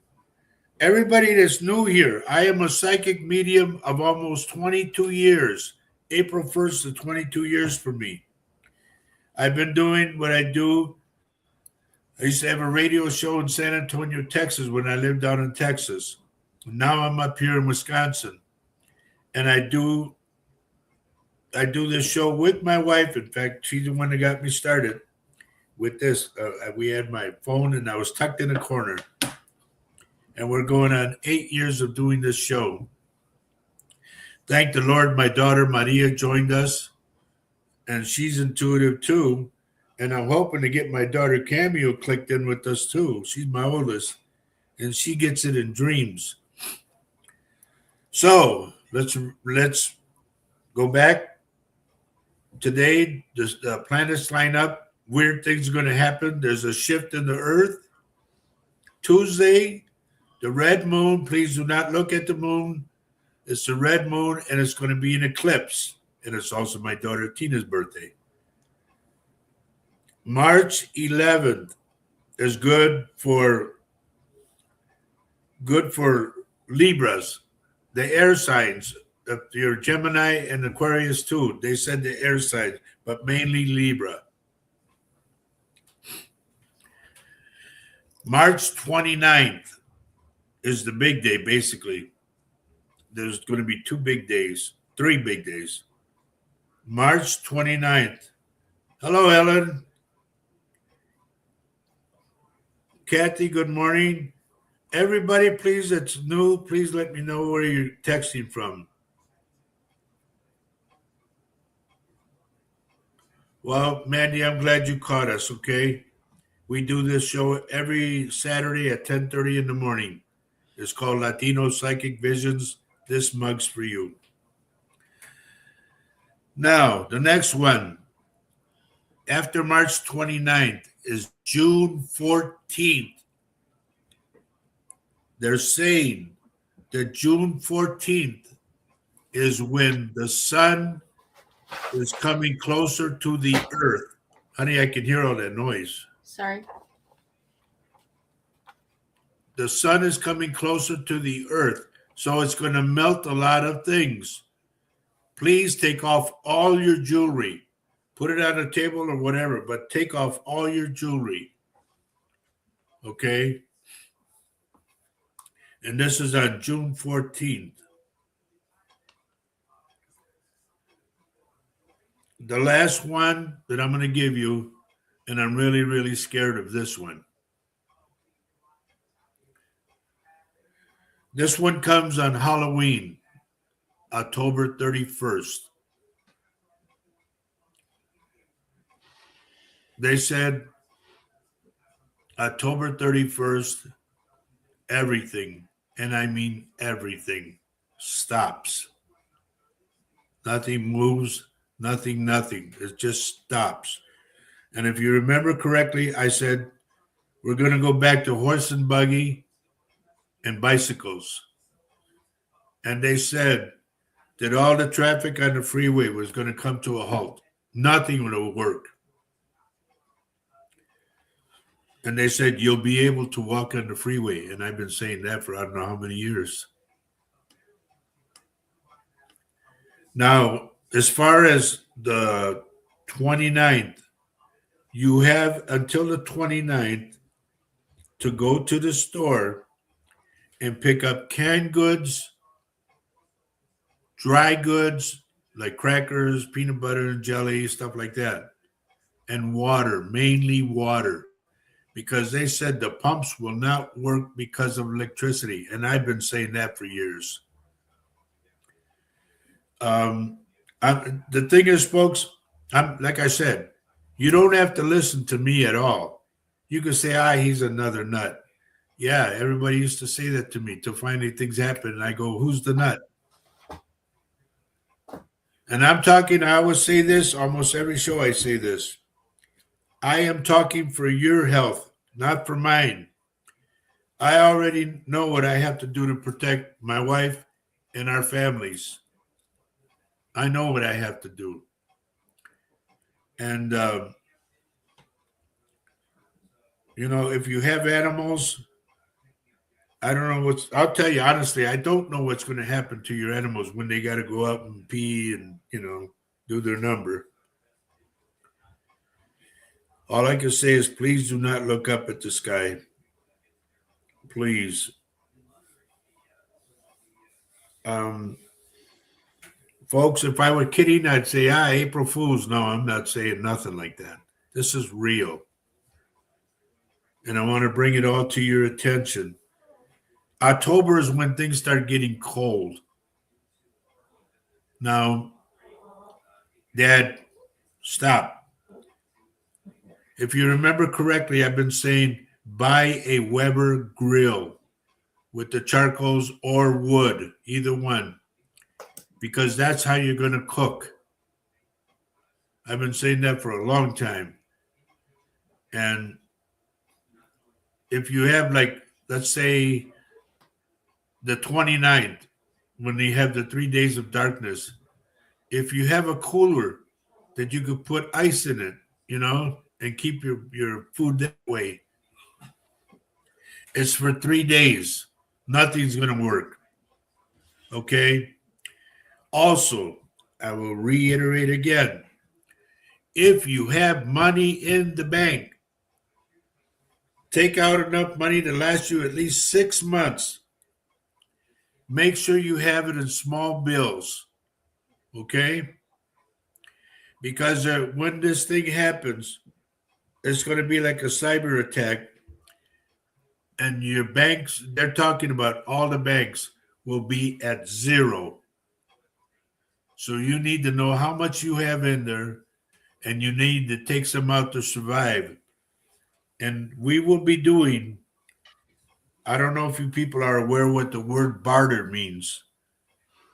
Everybody that's new here, I am a psychic medium of almost 22 years. April 1st is 22 years for me. I've been doing what I do. I used to have a radio show in San Antonio, Texas when I lived down in Texas. Now I'm up here in Wisconsin. And I do this show with my wife. In fact, she's the one that got me started with this. We had my phone and I was tucked in a corner. And we're going on 8 years of doing this show. Thank the Lord, my daughter Maria joined us. And she's intuitive too. And I'm hoping to get my daughter Cameo clicked in with us too. She's my oldest. And she gets it in dreams. So let's go back. Today, the planets line up. Weird things are going to happen. There's a shift in the earth. Tuesday, the red moon. Please do not look at the moon. It's a red moon, and it's going to be an eclipse. And it's also my daughter Tina's birthday. March 11th is good for Libras, the air signs. Your Gemini and Aquarius too. They said the air signs, but mainly Libra. March 29th is the big day, basically. There's going to be 3 big days. March 29th. Hello, Ellen. Kathy, good morning. Everybody, please, that's new, please let me know where you're texting from. Well, Mandy, I'm glad you caught us, okay? We do this show every Saturday at 10:30 in the morning. It's called Latino Psychic Visions. This mug's for you. Now, the next one, after March 29th, is June 14th. They're saying that June 14th is when the sun is coming closer to the earth. Honey, I can hear all that noise. Sorry. The sun is coming closer to the earth, so it's going to melt a lot of things. Please take off all your jewelry. Put it on a table or whatever, but take off all your jewelry. Okay? And this is on June 14th. The last one that I'm going to give you, and I'm really, really scared of this one. This one comes on Halloween, October 31st. They said October 31st, everything, and I mean everything, stops. Nothing moves, nothing. It just stops. And if you remember correctly, I said we're going to go back to horse and buggy and bicycles. And they said that all the traffic on the freeway was going to come to a halt. Nothing will work. And they said, you'll be able to walk on the freeway. And I've been saying that for I don't know how many years. Now, as far as the 29th, you have until the 29th to go to the store and pick up canned goods, dry goods, like crackers, peanut butter and jelly, stuff like that, and water, mainly water. Because they said the pumps will not work because of electricity. And I've been saying that for years. The thing is, folks, like I said, you don't have to listen to me at all. You can say, he's another nut. Yeah, everybody used to say that to me till finally things happen. And I go, who's the nut? And I always say this, almost every show I say this. I am talking for your health, not for mine. I already know what I have to do to protect my wife and our families. I know what I have to do. And, if you have animals, I don't know I'll tell you honestly, I don't know what's going to happen to your animals when they got to go out and pee and, do their number. All I can say is please do not look up at the sky. Please. Folks, if I were kidding, I'd say, April Fool's. No, I'm not saying nothing like that. This is real. And I want to bring it all to your attention. October is when things start getting cold. Now, Dad, stop. If you remember correctly, I've been saying buy a Weber grill with the charcoals or wood, either one, because that's how you're going to cook. I've been saying that for a long time. And if you have, let's say, the 29th, when they have the 3 days of darkness, if you have a cooler that you could put ice in it, and keep your food that way, it's for 3 days. Nothing's going to work. Okay. Also, I will reiterate again, if you have money in the bank, take out enough money to last you at least 6 months. Make sure you have it in small bills. Okay. Because when this thing happens, it's going to be like a cyber attack. And your banks, they're talking about all the banks will be at zero. So you need to know how much you have in there, and you need to take some out to survive. And we will be doing, I don't know if you people are aware what the word barter means.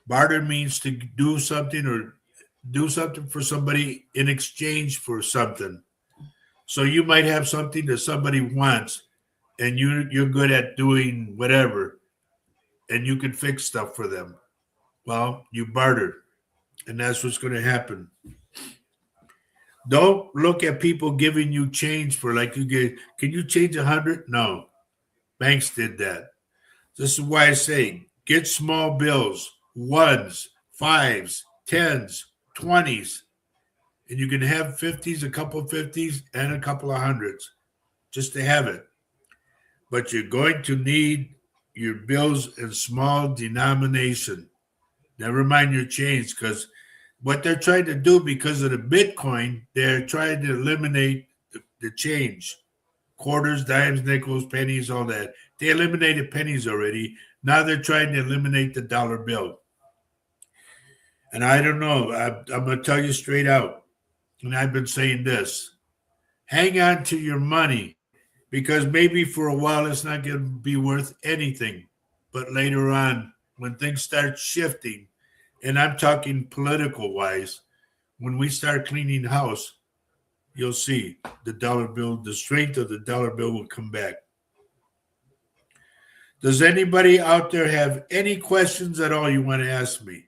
Barter means to do something or do something for somebody in exchange for something. So you might have something that somebody wants, and you're good at doing whatever, and you can fix stuff for them. Well, you barter, and that's what's going to happen. Don't look at people giving you change for like you get. Can you change 100? No, banks did that. This is why I say get small bills, ones, fives, tens, 20s, and you can have 50s, a couple of 50s, and a couple of hundreds just to have it. But you're going to need your bills in small denomination. Never mind your change, because what they're trying to do because of the Bitcoin, they're trying to eliminate the change. Quarters, dimes, nickels, pennies, all that. They eliminated pennies already. Now they're trying to eliminate the dollar bill. And I don't know. I'm going to tell you straight out. And I've been saying this. Hang on to your money, because maybe for a while it's not going to be worth anything. But later on, when things start shifting, and I'm talking political wise, when we start cleaning house, you'll see the dollar bill, the strength of the dollar bill will come back. Does anybody out there have any questions at all you want to ask me?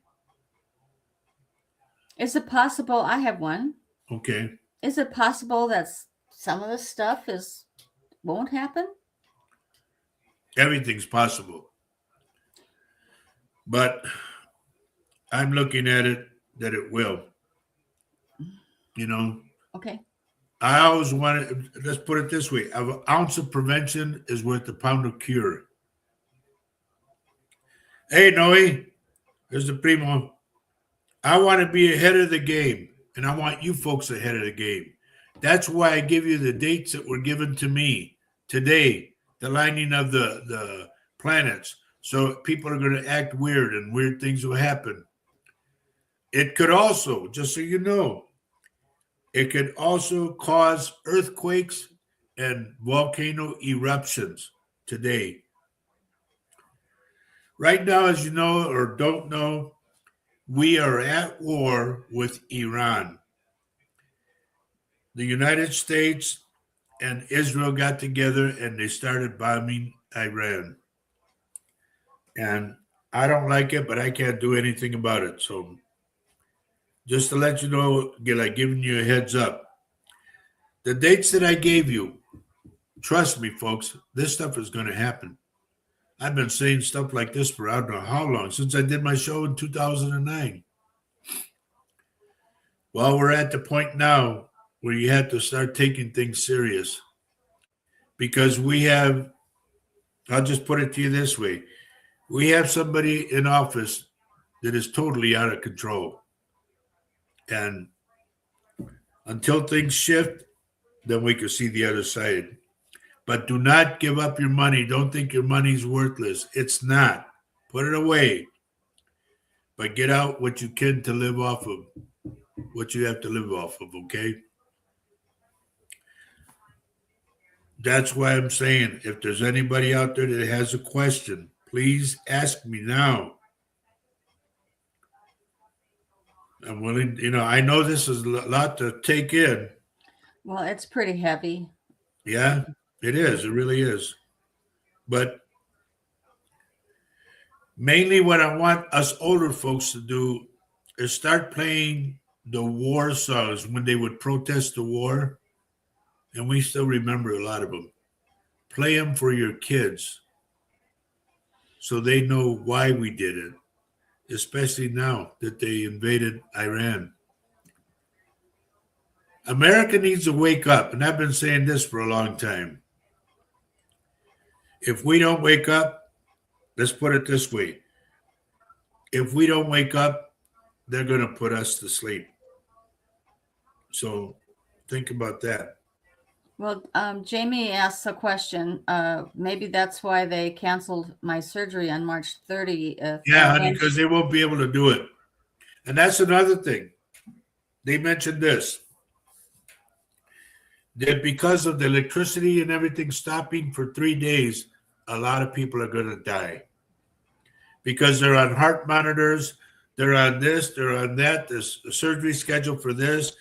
Is it possible? I have one. Okay. Is it possible that some of the stuff won't happen? Everything's possible. But I'm looking at it that it will. Okay. I always wanted, let's put it this way, an ounce of prevention is worth a pound of cure. Hey, Noe, there's the primo. I want to be ahead of the game, and I want you folks ahead of the game. That's why I give you the dates that were given to me today, the lining of the planets. So people are going to act weird, and weird things will happen. It could also, just so you know, it could also cause earthquakes and volcano eruptions today. Right now, as you know or don't know, we are at war with Iran. The United States and Israel got together and they started bombing Iran. And I don't like it, but I can't do anything about it. So just to let you know, like giving you a heads up. The dates that I gave you, trust me, folks, this stuff is going to happen. I've been saying stuff like this for I don't know how long, since I did my show in 2009. Well, we're at the point now where you have to start taking things serious. Because we have, I'll just put it to you this way, we have somebody in office that is totally out of control. And until things shift, then we can see the other side. But do not give up your money. Don't think your money's worthless. It's not. Put it away. But get out what you can to live off of, what you have to live off of, okay? That's why I'm saying, if there's anybody out there that has a question, please ask me now. I'm willing, I know this is a lot to take in. Well, it's pretty heavy. Yeah, it is. It really is. But Mainly what I want us older folks to do is start playing the war songs when they would protest the war, and we still remember a lot of them. Play them for your kids so they know why we did it, especially now that they invaded Iran. America needs to wake up, and I've been saying this for a long time. If we don't wake up, let's put it this way, if we don't wake up, they're going to put us to sleep. So think about that. Well, Jamie asks a question. Maybe that's why they canceled my surgery on March 30th. Yeah, honey, because they won't be able to do it. And that's another thing. They mentioned this, that because of the electricity and everything stopping for 3 days, a lot of people are going to die because they're on heart monitors, they're on this, they're on that. There's a surgery scheduled for this.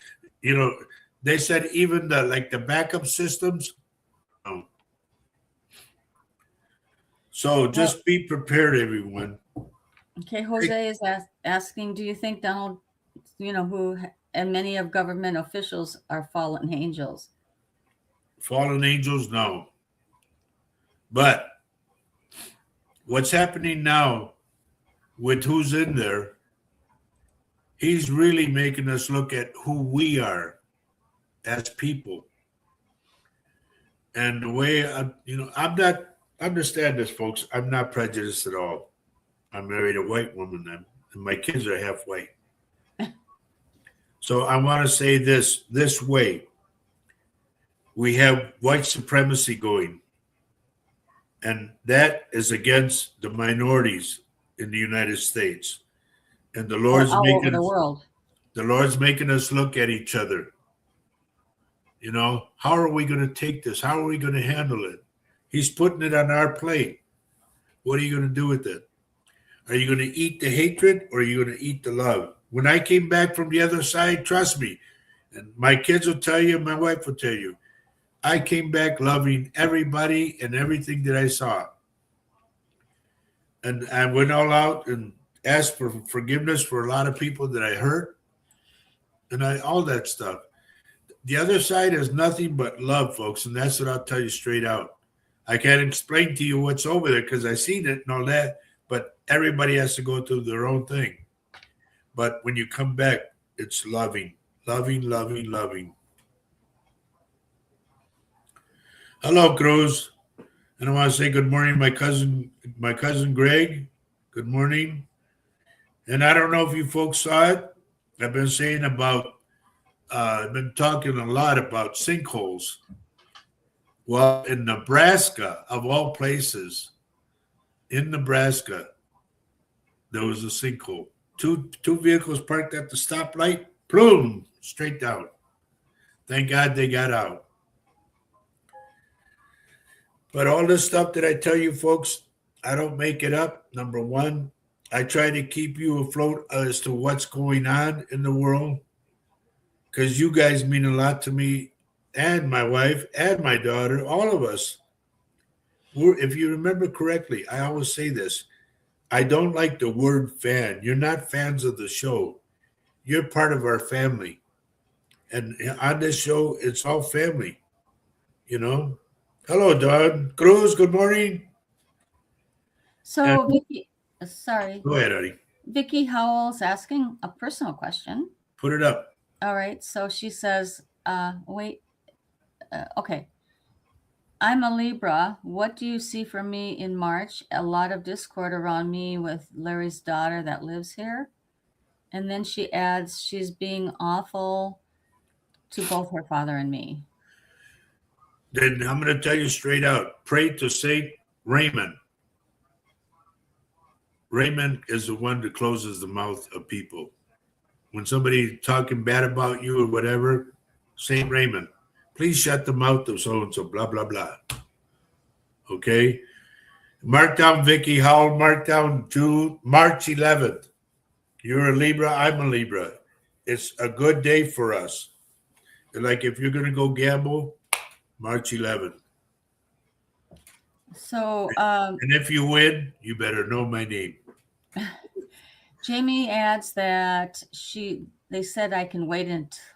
You know, they said even the backup systems. So just be prepared, everyone. Okay, Jose is asking, do you think Donald, who and many of government officials are fallen angels? Fallen angels, no. But what's happening now with who's in there, he's really making us look at who we are as people. And the way I'm not, understand this, folks. I'm not prejudiced at all. I married a white woman, and my kids are half white. So I want to say this way. We have white supremacy going, and that is against the minorities in the United States. And the Lord's all making over the world. The Lord's making us look at each other. How are we going to take this? How are we going to handle it? He's putting it on our plate. What are you going to do with it? Are you going to eat the hatred or are you going to eat the love? When I came back from the other side, trust me, and my kids will tell you, my wife will tell you, I came back loving everybody and everything that I saw. And I went all out and asked for forgiveness for a lot of people that I hurt and all that stuff. The other side is nothing but love, folks, and that's what I'll tell you straight out. I can't explain to you what's over there because I've seen it and all that, but everybody has to go through their own thing. But when you come back, it's loving, loving, loving, loving. Hello, Cruz. And I want to say good morning, my cousin Greg. Good morning. And I don't know if you folks saw it. I've been saying I've been talking a lot about sinkholes. Well, in Nebraska, of all places, in Nebraska, there was a sinkhole. Two vehicles parked at the stoplight, boom, straight down. Thank God they got out. But all this stuff that I tell you, folks, I don't make it up. Number one, I try to keep you afloat as to what's going on in the world because you guys mean a lot to me and my wife and my daughter, all of us. If you remember correctly, I always say this. I don't like the word fan. You're not fans of the show. You're part of our family. And on this show, it's all family, Hello, Don. Cruz, good morning. So, Vicky, sorry. Go ahead, Eddie. Vicky Howell's asking a personal question. Put it up. All right. So she says, okay. I'm a Libra. What do you see for me in March? A lot of discord around me with Larry's daughter that lives here. And then she adds, she's being awful to both her father and me. Then I'm going to tell you straight out. Pray to Saint Raymond. Raymond is the one that closes the mouth of people. When somebody talking bad about you or whatever, Saint Raymond, please shut the mouth of so-and-so, blah, blah, blah. Okay? Mark down Vicky Howell, mark down June, March 11th. You're a Libra, I'm a Libra. It's a good day for us. Like if you're going to go gamble, March 11th. So, and if you win, you better know my name. Jamie adds that they said I can wait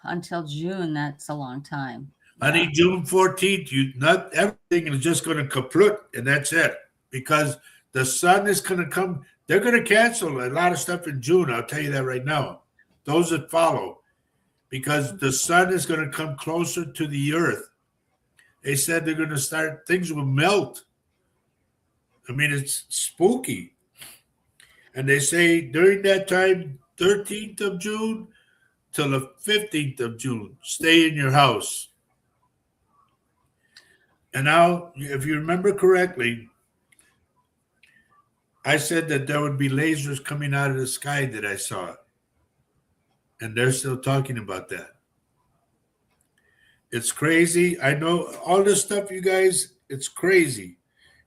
until June. That's a long time. Honey, Yeah. June 14th, not everything is just going to kaput and that's it. Because the sun is going to come. They're going to cancel a lot of stuff in June. I'll tell you that right now. Those that follow. Because the sun is going to come closer to the earth. They said they're going to start, things will melt. I mean, it's spooky. And they say during that time, 13th of June till the 15th of June, stay in your house. And now, if you remember correctly, I said that there would be lasers coming out of the sky that I saw. And they're still talking about that. It's crazy. I know all this stuff, you guys, it's crazy.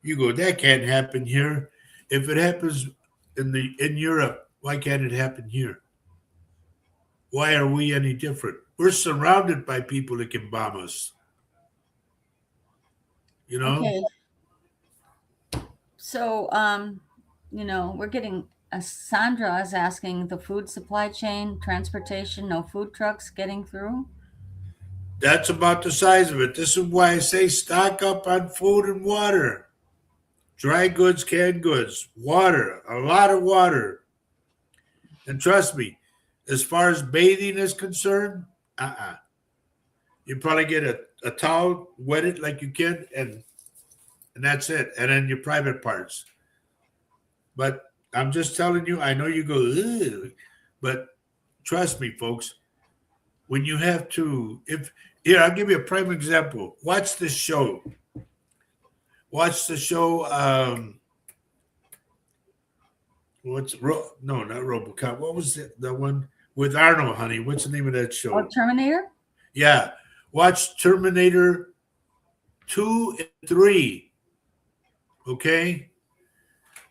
You go, that can't happen here. If it happens in Europe, why can't it happen here? Why are we any different? We're surrounded by people that can bomb us. You know? Okay. So, we're getting Sandra is asking the food supply chain, transportation, no food trucks getting through. That's about the size of it. This is why I say stock up on food and water. Dry goods, canned goods, water, a lot of water. And trust me, as far as bathing is concerned, you probably get a towel, wet it like you can, and that's it. And then your private parts. But I'm just telling you, I know you go, ugh, but trust me, folks, when you have to, I'll give you a prime example. Watch this show. Watch the show. No, not RoboCop. What was it? The one with Arnold, honey. What's the name of that show? Oh, Terminator? Yeah. Watch Terminator 2 and 3. Okay?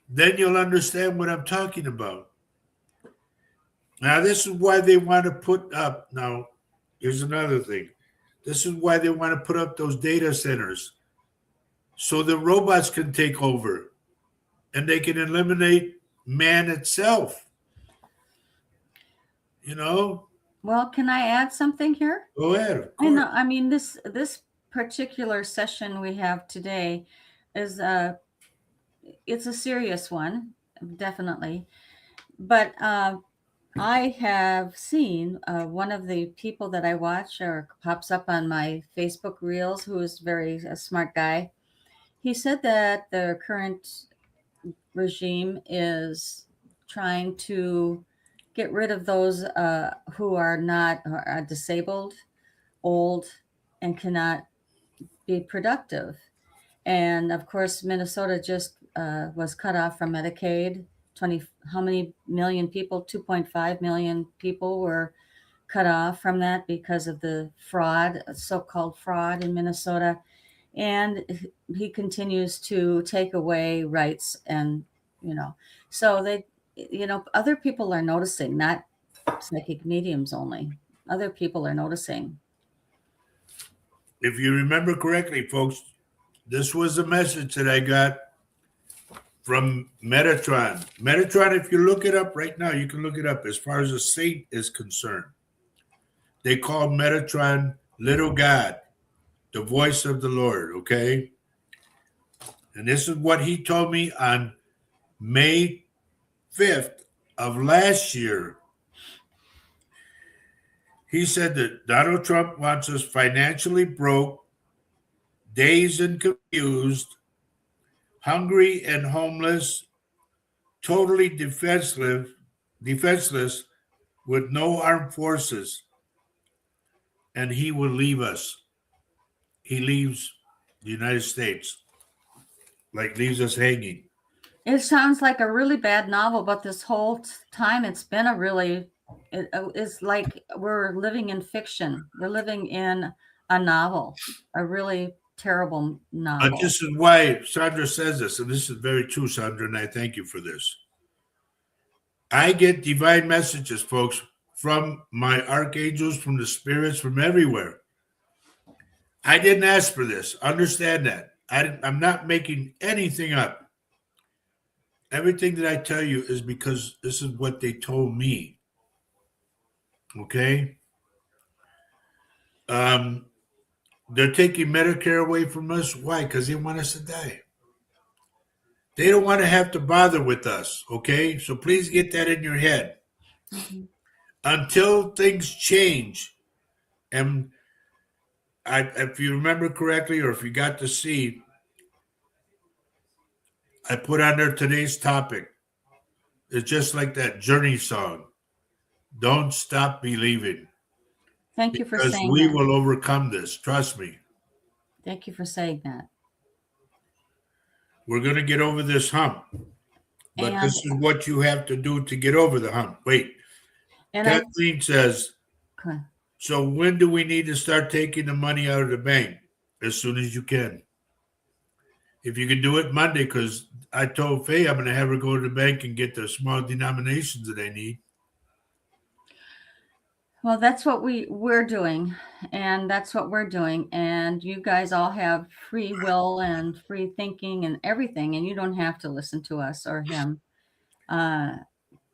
Then you'll understand what I'm talking about. Now, this is why they want to put up. Now, here's another thing. This is why they want to put up those data centers so the robots can take over and they can eliminate man itself. You know? Well, can I add something here? Go ahead. I know. I mean, this particular session we have today is it's a serious one, definitely. But I have seen one of the people that I watch or pops up on my Facebook reels, who is a smart guy. He said that the current regime is trying to get rid of those who are disabled, old, and cannot be productive. And of course, Minnesota just was cut off from Medicaid. How many million people? 2.5 million people were cut off from that because of the fraud, so-called fraud in Minnesota. And he continues to take away rights, and so other people are noticing, not psychic mediums only. Other people are noticing. If you remember correctly, folks, this was a message that I got from Metatron. Metatron, if you look it up right now, you can look it up as far as a saint is concerned. They call Metatron Little God, the voice of the Lord, okay? And this is what he told me on May 5th of last year. He said that Donald Trump wants us financially broke, dazed and confused, hungry and homeless, totally defenseless with no armed forces, and he will leave us. He leaves the United States, like leaves us hanging. It sounds like a really bad novel, but this whole time it's been it's like we're living in fiction. We're living in a novel, a really terrible novel. But this is why Sandra says this, and this is very true, Sandra, and I thank you for this. I get divine messages, folks, from my archangels, from the spirits, from everywhere. I didn't ask for this. Understand that. I'm not making anything up. everything that I tell you is because this is what they told me. Okay? Um, they're taking Medicare away from us. Why? Because they want us to die. They don't want to have to bother with us. Okay? So please get that in your head. Mhm. Until things change, and if you remember correctly, or if you got to see, I put on there today's topic. It's just like that Journey song. Don't stop believing Thank you for because saying we that. will overcome this. Trust me. Thank you for saying that. We're going to get over this hump, but this And is what you have to do to get over the hump. Wait, and I Kathleen says, okay. so when do we need to start taking the money out of the bank? As soon as you can. If you can do it Monday, because I told Faye I'm going to have her go to the bank and get the small denominations that I need. Well, that's what we're doing, and that's what we're doing. And you guys all have free will and free thinking and everything, and you don't have to listen to us or him. Uh,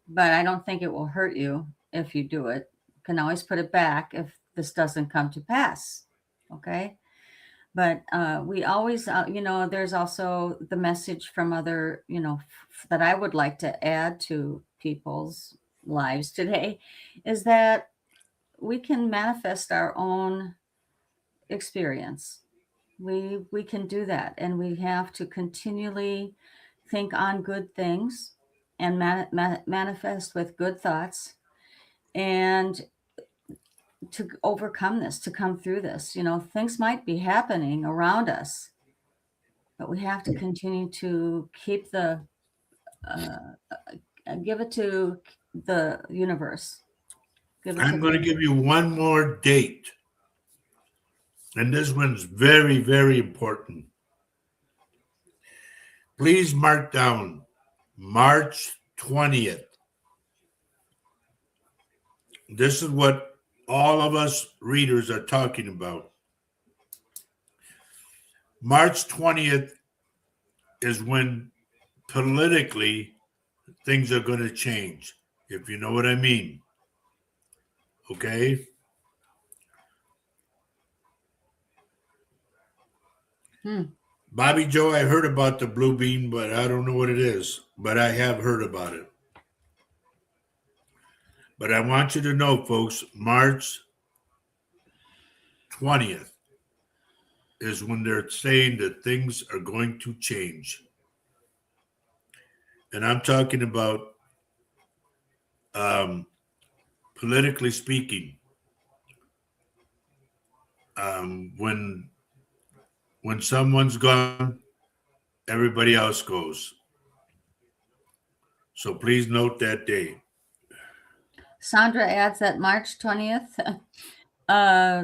but I don't think it will hurt you if you do it. You can always put it back if this doesn't come to pass. Okay. But we always, there's also the message from other, that I would like to add to people's lives today is that we can manifest our own experience. We can do that, and we have to continually think on good things and manifest with good thoughts, and to overcome this, to come through this. Things might be happening around us, but we have to continue to keep give it to the universe, give it to I'm the going to give universe. you one more date, and this one's very, very important. Please mark down March 20th. This is what all of us readers are talking about. March 20th is when politically things are going to change, if you know what I mean. Okay? Hmm. Bobby Joe, I heard about the blue bean, but I don't know what it is. But I have heard about it. But I want you to know, folks, March 20th is when they're saying that things are going to change. And I'm talking about um, politically speaking. When someone's gone, everybody else goes. So please note that day. Sandra adds that March 20th, uh,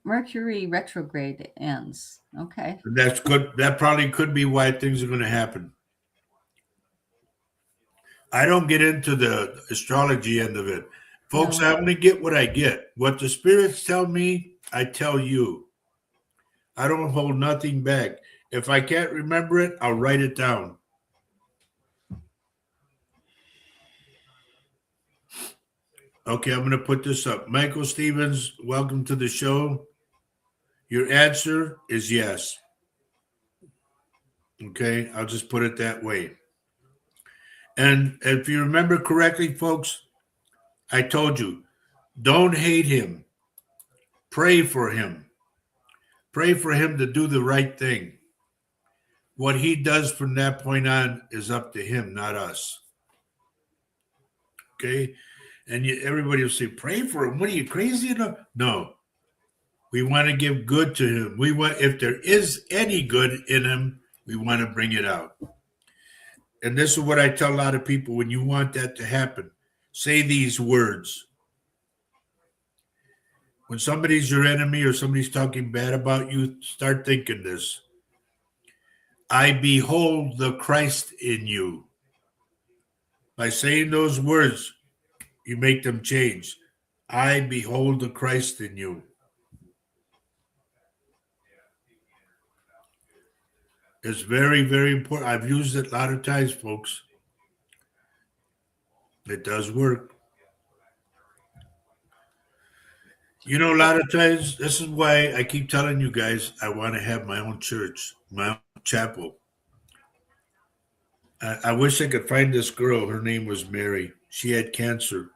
Mercury retrograde ends. Okay. And that's good. That probably could be why things are going to happen. I don't get into the astrology end of it. Folks, No. I only get what I get. What the spirits tell me, I tell you. I don't hold nothing back. If I can't remember it, I'll write it down. Okay, I'm going to put this up. Michael Stevens, welcome to the show. Your answer is yes. Okay, I'll just put it that way. And if you remember correctly, folks, I told you, don't hate him. Pray for him. Pray for him to do the right thing. What he does from that point on is up to him, not us. Okay? And everybody will say, pray for him. What are you, crazy enough? No. We want to give good to him. We want, if there is any good in him, we want to bring it out. And this is what I tell a lot of people when you want that to happen. Say these words. When somebody's your enemy or somebody's talking bad about you, start thinking this. I behold the Christ in you. By saying those words, you make them change. I behold the Christ in you. It's very, very important. I've used it a lot of times, folks. It does work. You know, a lot of times, this is why I keep telling you guys I want to have my own church, my own chapel. I wish I could find this girl. Her name was Mary. She had cancer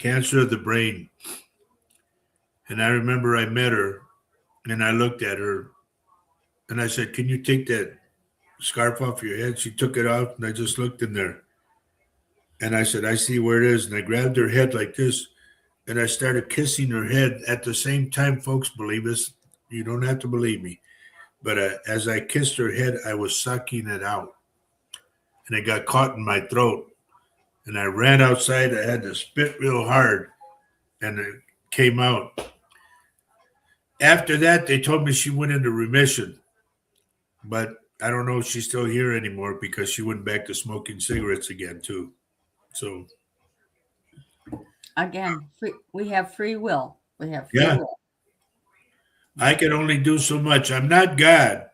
of the brain. And I remember I met her and I looked at her and I said, "Can you take that scarf off your head?" She took it off and I just looked in there. And I said, "I see where it is." And I grabbed her head like this and I started kissing her head at the same time. Folks, believe this. You don't have to believe me. But as I kissed her head, I was sucking it out. And it got caught in my throat. And I ran outside. I had to spit real hard and it came out. After that, they told me she went into remission. But I don't know if she's still here anymore because she went back to smoking cigarettes again, too. So, again, we have free will. We have free will. I can only do so much. I'm not God.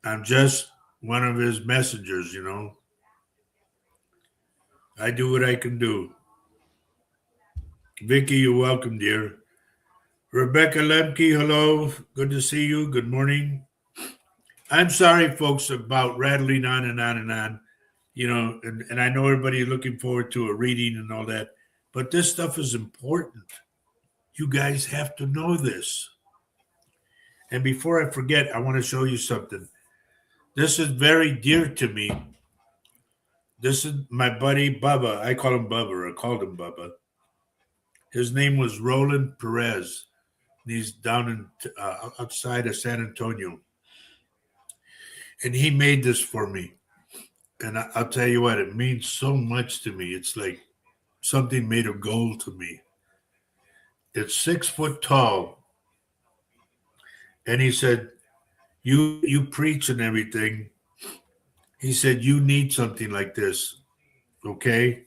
I'm just one of his messengers, you know. I do what I can do. Vicky, you're welcome, dear. Rebecca Lemke, hello. Good to see you. Good morning. I'm sorry, folks, about rattling on and on and on. You know, and I know everybody's looking forward to a reading and all that, but this stuff is important. You guys have to know this. And before I forget, I want to show you something. This is very dear to me. This is my buddy Bubba. I call him Bubba, or I called him Bubba. His name was Roland Perez. And he's down in outside of San Antonio. And he made this for me. And I'll tell you what, it means so much to me. It's like something made of gold to me. It's 6 foot tall. And he said, you preach and everything. He said, you need something like this. Okay?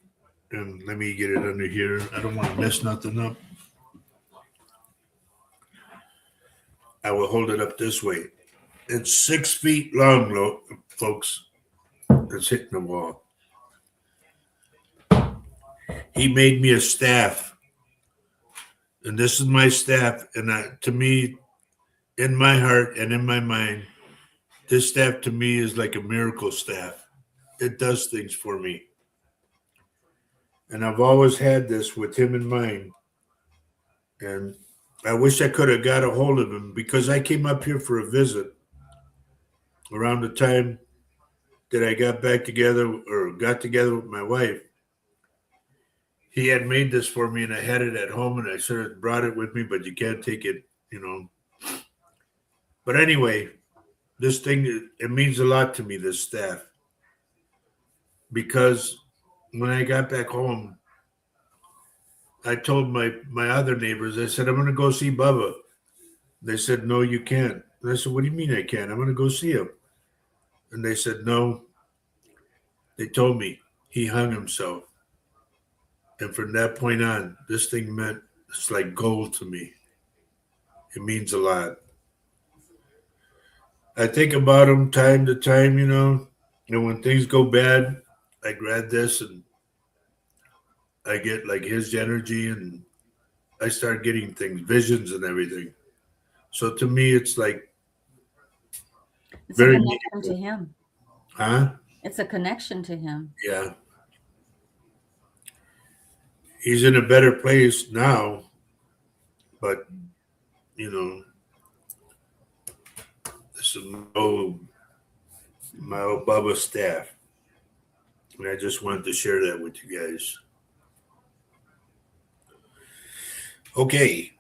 And let me get it under here. I don't want to mess nothing up. I will hold it up this way. It's 6 feet long, folks. It's hitting the wall. He made me a staff. And this is my staff. And to me, in my heart and in my mind, this staff to me is like a miracle staff. It does things for me. And I've always had this with him in mind. And I wish I could have got a hold of him because I came up here for a visit around the time that I got back together or got together with my wife. He had made this for me and I had it at home and I sort of brought it with me, but you can't take it, you know. But anyway, this thing, it means a lot to me, this staff. Because when I got back home, I told my other neighbors, I said, I'm going to go see Bubba. They said, no, you can't. And I said, what do you mean I can't? I'm going to go see him. And they said, no. They told me he hung himself. And from that point on, this thing meant, it's like gold to me. It means a lot. I think about him time to time, you know, and when things go bad, I grab this and I get like his energy and I start getting things, visions and everything. So to me, it's like it's very a connection meaningful. To him. Huh? It's a connection to him. Yeah. He's in a better place now, but you know, this is my old Bubba staff. And I just wanted to share that with you guys. Okay.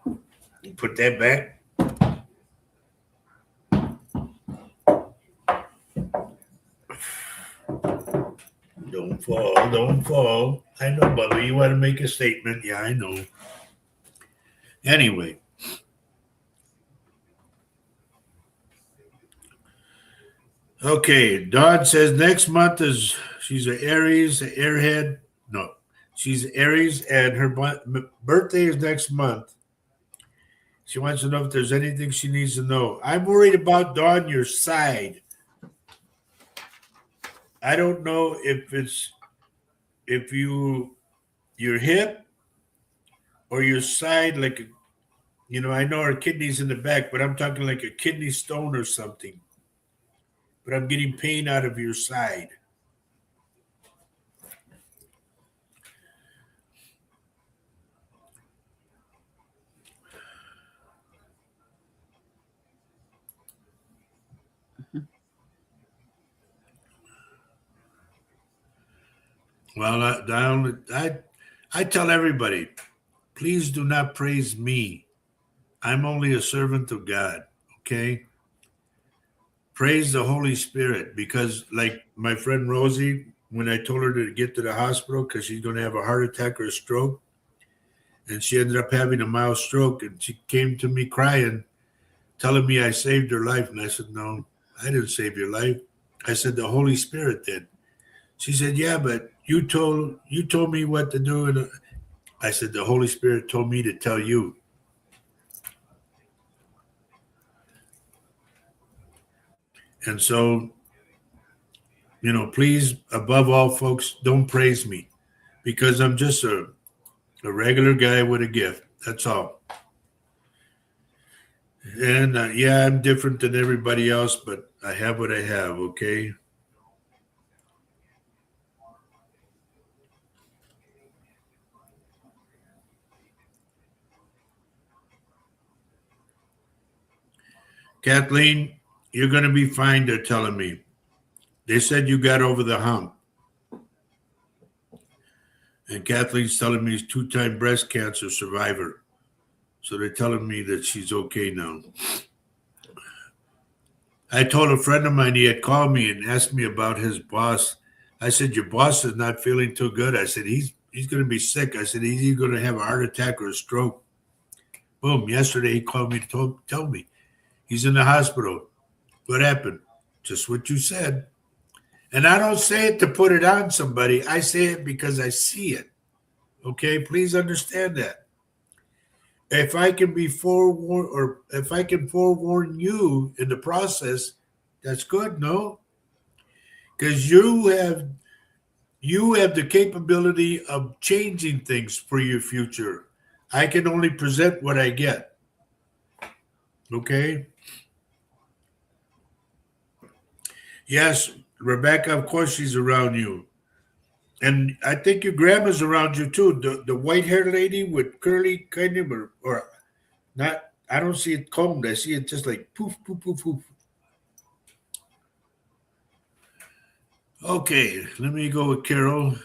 Put that back. Don't fall. I know, Bubba, you want to make a statement. Yeah, I know. Anyway. Okay, Dawn says next month she's an Aries, an airhead. No, she's Aries, and her birthday is next month. She wants to know if there's anything she needs to know. I'm worried about Dawn, your side. I don't know if it's if your hip or your side, like, I know our kidneys in the back, but I'm talking like a kidney stone or something. But I'm getting pain out of your side. Well, I tell everybody, please do not praise me. I'm only a servant of God. Okay. Praise the Holy Spirit, because, like my friend Rosie, when I told her to get to the hospital because she's going to have a heart attack or a stroke, and she ended up having a mild stroke, and she came to me crying, telling me I saved her life. And I said, no, I didn't save your life. I said, the Holy Spirit did. She said, yeah, but you told me what to do. And I said, the Holy Spirit told me to tell you. And so, please, above all, folks, don't praise me, because I'm just a regular guy with a gift. That's all. And yeah, I'm different than everybody else, but I have what I have. Okay. Kathleen, you're going to be fine. They're telling me. They said you got over the hump. And Kathleen's telling me he's 2-time breast cancer survivor. So they're telling me that she's okay now. I told a friend of mine, he had called me and asked me about his boss. I said, your boss is not feeling too good. I said, he's going to be sick. I said, he's either going to have a heart attack or a stroke. Boom. Yesterday he called me to tell me he's in the hospital. What happened? Just what you said. And I don't say it to put it on somebody. I say it because I see it. Okay? Please understand that. If I can be forewarned, or if I can forewarn you in the process, that's good, no? Because you have the capability of changing things for your future. I can only present what I get. Okay? Yes, Rebecca, of course she's around you. And I think your grandma's around you too. The white haired lady with curly kind of, or not, I don't see it combed. I see it just like poof, poof, poof, poof. Okay, let me go with Carol.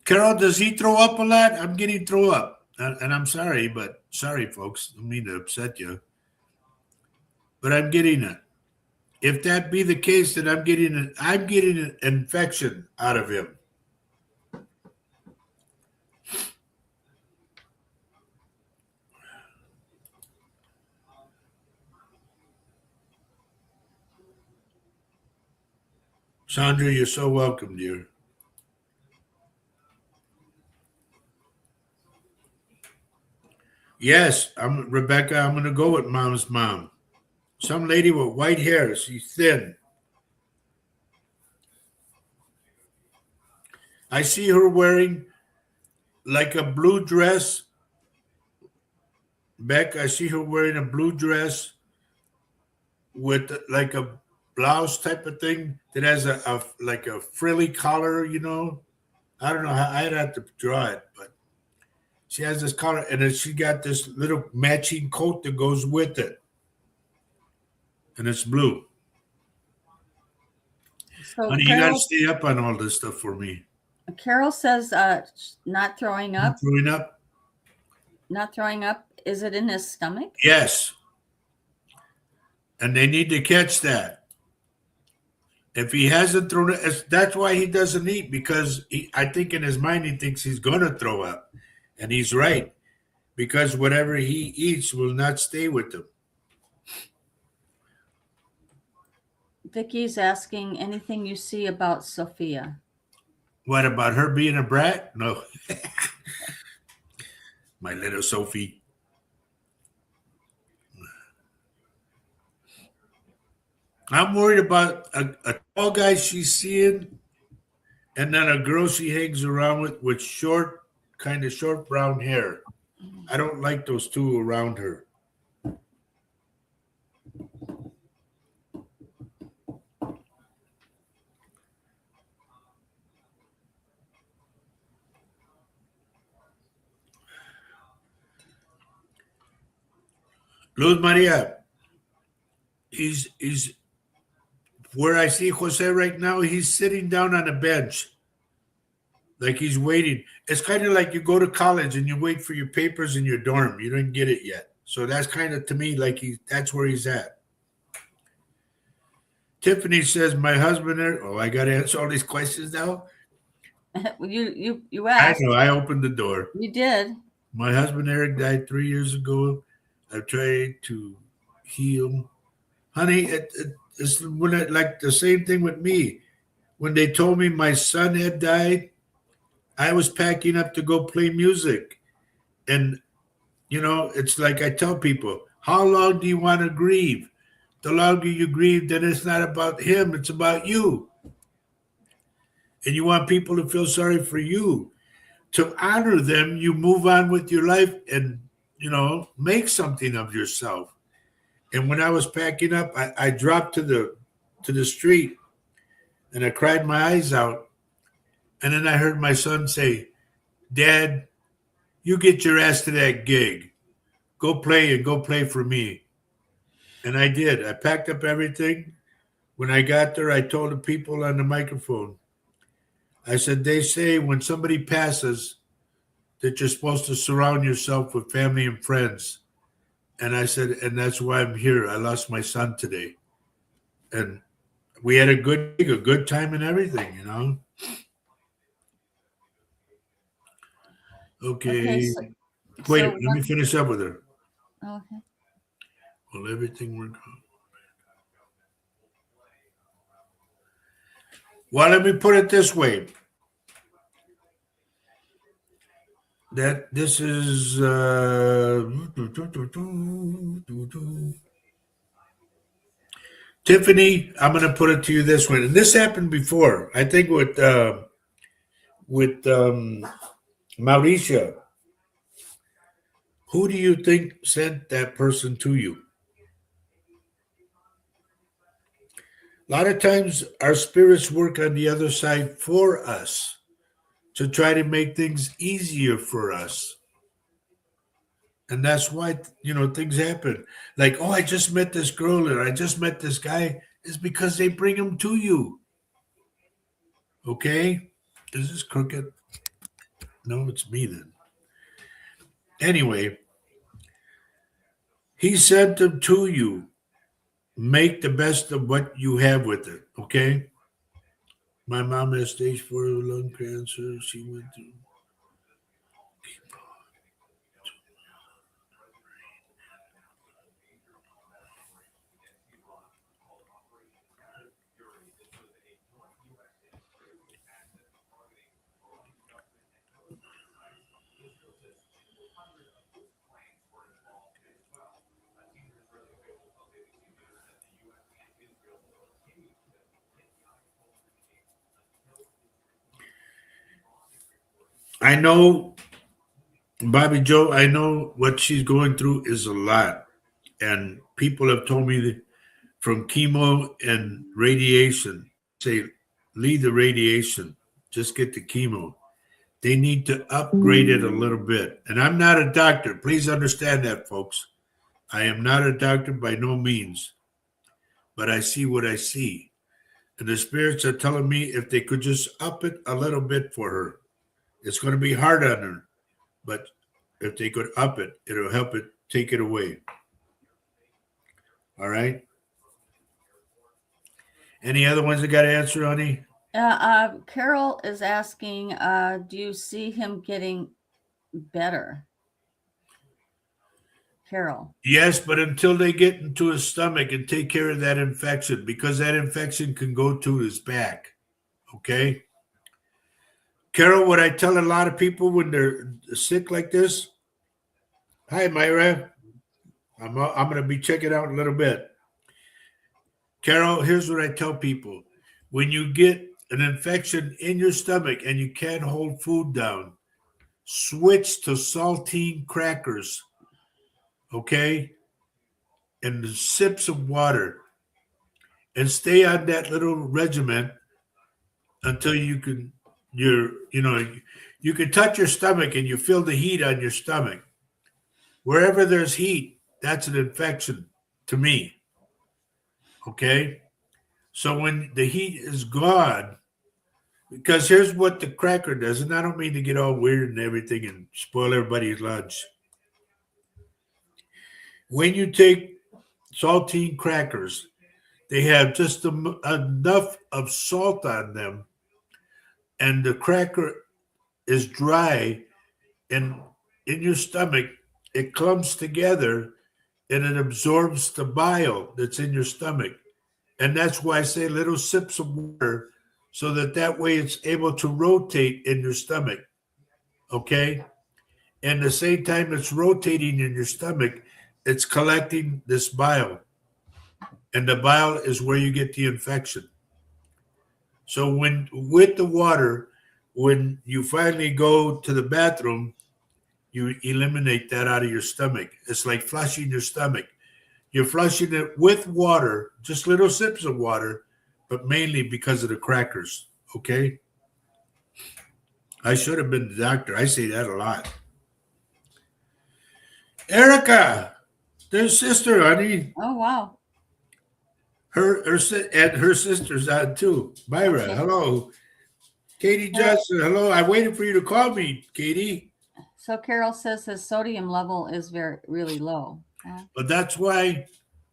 Carol, does he throw up a lot? I'm getting throw up. And I'm sorry, but sorry, folks. I don't mean to upset you. But I'm getting it. If that be the case, then I'm getting an infection out of him. Sandra, you're so welcome, dear. Yes, I'm Rebecca. I'm gonna go with mom's mom. Some lady with white hair. She's thin. I see her wearing like a blue dress. Beck, I see her wearing a blue dress with like a blouse type of thing that has a like a frilly collar. I don't know how I'd have to draw it, but she has this collar, and then she got this little matching coat that goes with it. And it's blue. So Honey, you got to stay up on all this stuff for me. Carol says not throwing up. Throwing up? Not throwing up. Is it in his stomach? Yes. And they need to catch that. If he hasn't thrown it, that's why he doesn't eat, because I think in his mind he thinks he's going to throw up. And he's right, because whatever he eats will not stay with him. Vicky's asking anything you see about Sophia. What about her being a brat? No, my little Sophie. I'm worried about a tall guy she's seeing, and then a girl she hangs around with short, kind of short brown hair. I don't like those two around her. Luz Maria, he's where I see Jose right now. He's sitting down on a bench, like he's waiting. It's kind of like you go to college and you wait for your papers in your dorm. You didn't get it yet, so that's kind of to me like that's where he's at. Tiffany says, "My husband." Oh, I got to answer all these questions now. You I asked. know. I opened the door. You did. My husband Eric died 3 years ago. I've tried to heal. Honey, it's like the same thing with me. When they told me my son had died, I was packing up to go play music. And, it's like I tell people, how long do you want to grieve? The longer you grieve, then it's not about him, it's about you. And you want people to feel sorry for you. To honor them, you move on with your life and, make something of yourself. And when I was packing up, I dropped to the street and I cried my eyes out. And then I heard my son say, "Dad, you get your ass to that gig. Go play and go play for me." And I did. I packed up everything. When I got there, I told the people on the microphone, I said, they say when somebody passes that you're supposed to surround yourself with family and friends. And I said, and that's why I'm here. I lost my son today. And we had a good time and everything. Okay. Okay. So, Wait, so let me finish up with her. okay. Will everything work out? Well, let me put it this way. That this is Tiffany. I'm going to put it to you this way, and this happened before. I think with Mauricia. Who do you think sent that person to you? A lot of times, our spirits work on the other side for us to try to make things easier for us. And that's why, things happen. Like, oh, I just met this girl or I just met this guy, is because they bring them to you. Okay? Is this crooked? No, it's me then. Anyway, he sent them to you. Make the best of what you have with it. Okay? My mom has stage 4 lung cancer. She went through. I know, Bobby Joe, I know what she's going through is a lot. And people have told me that from chemo and radiation, say, leave the radiation, just get the chemo. They need to upgrade it a little bit. And I'm not a doctor. Please understand that, folks. I am not a doctor by no means, but I see what I see. And the spirits are telling me if they could just up it a little bit for her. It's going to be hard on her, but if they could up it, it'll help it take it away. All right. Any other ones that got to answer, honey? Carol is asking, do you see him getting better? Carol. Yes, but until they get into his stomach and take care of that infection, because that infection can go to his back. Okay. Carol, what I tell a lot of people when they're sick like this? Hi, Myra. I'm going to be checking out in a little bit. Carol, here's what I tell people. When you get an infection in your stomach and you can't hold food down, switch to saltine crackers, okay? And sips of water. And stay on that little regimen until you can, you can touch your stomach and you feel the heat on your stomach. Wherever there's heat, that's an infection to me. Okay? So when the heat is gone, because here's what the cracker does, and I don't mean to get all weird and everything and spoil everybody's lunch. When you take saltine crackers, they have just enough of salt on them, and the cracker is dry, and in your stomach, it clumps together and it absorbs the bile that's in your stomach. And that's why I say little sips of water so that way it's able to rotate in your stomach. Okay? And the same time it's rotating in your stomach, it's collecting this bile. And the bile is where you get the infection. So when with the water, when you finally go to the bathroom, you eliminate that out of your stomach. It's like flushing your stomach. You're flushing it with water, just little sips of water, but mainly because of the crackers. Okay? I should have been the doctor. I say that a lot. Erica, their sister, honey. Oh, wow. Her sister's on too. Myra, Okay. hello. Katie Johnson, hello. I waited for you to call me, Katie. So Carol says his sodium level is really low. But that's why,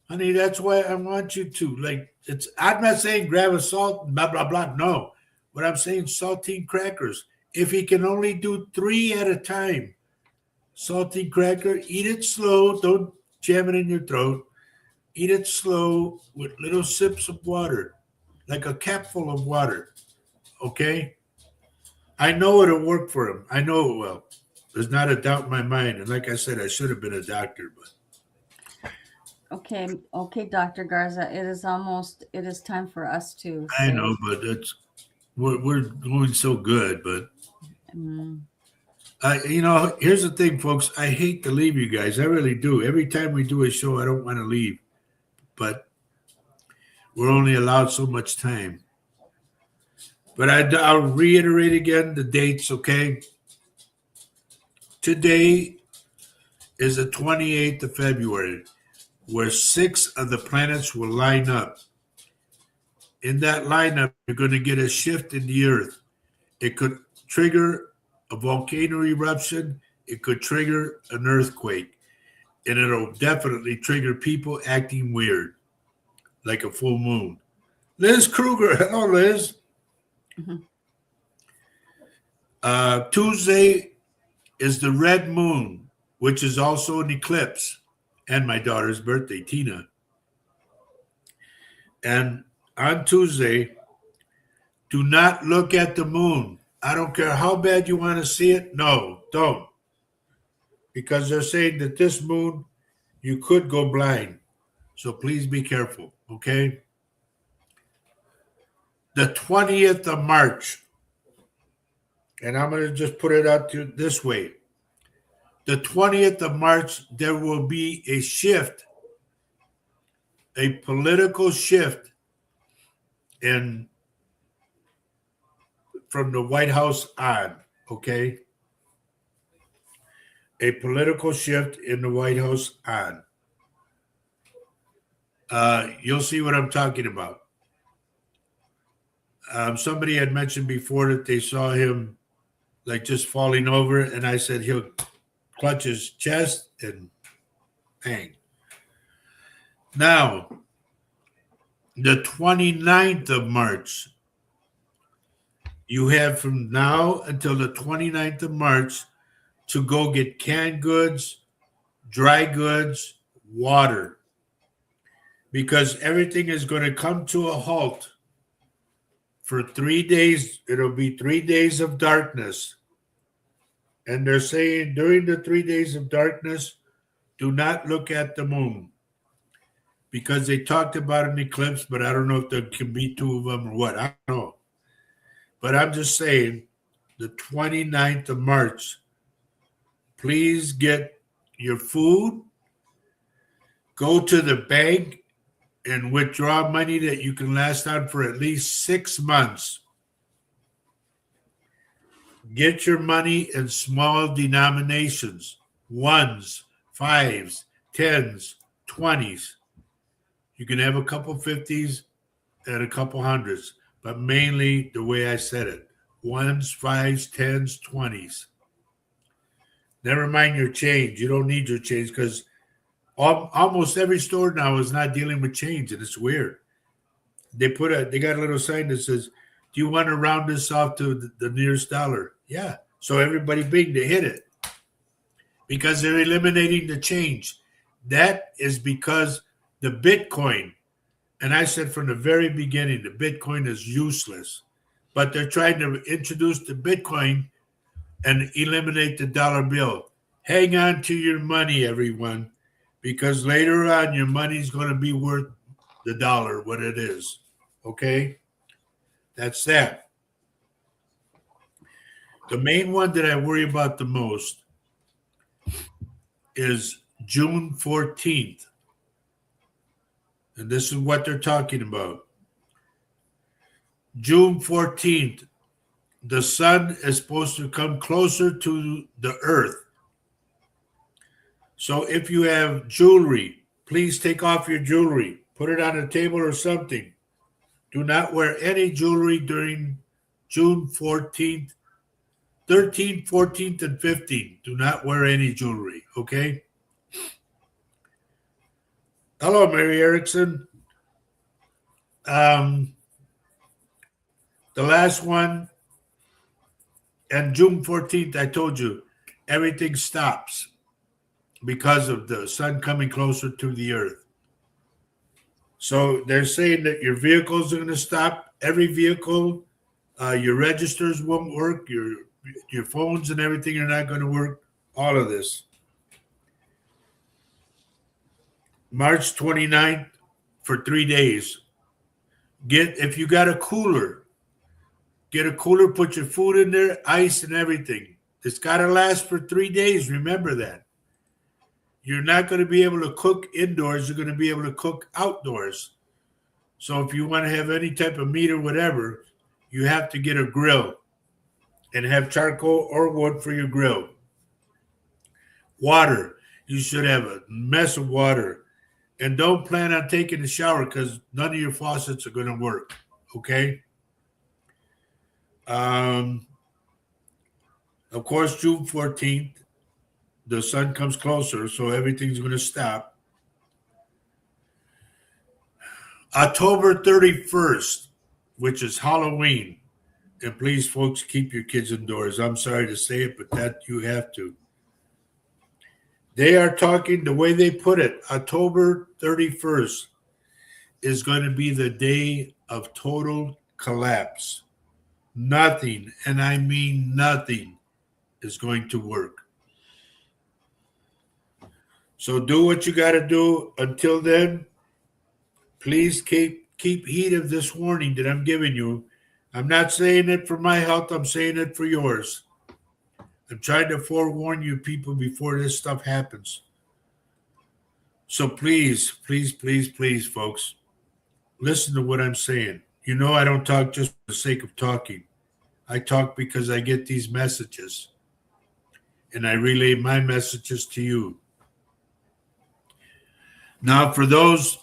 honey, that's why I want you to. Like, I'm not saying grab a salt and blah, blah, blah. No. But I'm saying saltine crackers. If he can only do 3 at a time, saltine cracker, eat it slow. Don't jam it in your throat. Eat it slow with little sips of water, like a capful of water. Okay? I know it'll work for him. I know it will. There's not a doubt in my mind. And like I said, I should have been a doctor, but Okay, Dr. Garza. It is time for us to I say, know, but we're doing so good. But here's the thing, folks. I hate to leave you guys. I really do. Every time we do a show, I don't want to leave, but we're only allowed so much time. But I'll reiterate again the dates, okay? Today is the 28th of February, where 6 of the planets will line up. In that lineup, you're going to get a shift in the Earth. It could trigger a volcano eruption. It could trigger an earthquake. And it'll definitely trigger people acting weird, like a full moon. Liz Kruger. Hello, Liz. Tuesday is the red moon, which is also an eclipse, and my daughter's birthday, Tina. And on Tuesday, do not look at the moon. I don't care how bad you want to see it. No, don't. Because they're saying that this moon, you could go blind. So please be careful, okay? The 20th of March, and I'm going to just put it out to this way. The 20th of March, there will be a shift, a political shift from the White House on, okay? A political shift in the White House on. You'll see what I'm talking about. Somebody had mentioned before that they saw him like just falling over, and I said he'll clutch his chest and bang. Now, the 29th of March, you have from now until the 29th of March to go get canned goods, dry goods, water, because everything is going to come to a halt For 3 days, it'll be 3 days of darkness. And they're saying during the 3 days of darkness, do not look at the moon. Because they talked about an eclipse, but I don't know if there can be two of them or what. I don't know. But I'm just saying, the 29th of March, please get your food, go to the bank, and withdraw money that you can last on for at least 6 months. Get your money in small denominations, ones, fives, tens, 20s. You can have a couple 50s and a couple hundreds, but mainly the way I said it, ones, fives, tens, 20s. Never mind your change. You don't need your change because almost every store now is not dealing with change, and it's weird. They got a little sign that says, "Do you want to round this off to the nearest dollar?" Yeah. So everybody big to hit it because they're eliminating the change. That is because the Bitcoin, and I said from the very beginning, the Bitcoin is useless, but they're trying to introduce the Bitcoin and eliminate the dollar bill. Hang on to your money, everyone, because later on your money's going to be worth the dollar, what it is. Okay? That's that. The main one that I worry about the most is June 14th. And this is what they're talking about. June 14th, the sun is supposed to come closer to the earth. So if you have jewelry, please take off your jewelry. Put it on a table or something. Do not wear any jewelry during June 14th, 13th, 14th, and 15th. Do not wear any jewelry, okay? Hello, Mary Erickson. The last one, and June 14th, I told you, everything stops because of the sun coming closer to the earth. So they're saying that your vehicles are going to stop. Every vehicle, your registers won't work. Your phones and everything are not going to work. All of this. March 29th for 3 days. If you got a cooler, get a cooler, put your food in there, ice and everything. It's got to last for 3 days. Remember that. You're not going to be able to cook indoors. You're going to be able to cook outdoors. So if you want to have any type of meat or whatever, you have to get a grill and have charcoal or wood for your grill. Water. You should have a mess of water. And don't plan on taking a shower because none of your faucets are going to work. Okay? Of course, June 14th, the sun comes closer, so everything's going to stop. October 31st, which is Halloween. And please, folks, keep your kids indoors. I'm sorry to say it, but that you have to. They are talking, the way they put it, October 31st is going to be the day of total collapse. Nothing, and I mean nothing, is going to work. So do what you got to do. Until then, please keep heed of this warning that I'm giving you. I'm not saying it for my health. I'm saying it for yours. I'm trying to forewarn you people before this stuff happens. So please, please, please, please, folks, listen to what I'm saying. You know I don't talk just for the sake of talking. I talk because I get these messages. And I relay my messages to you. Now, for those,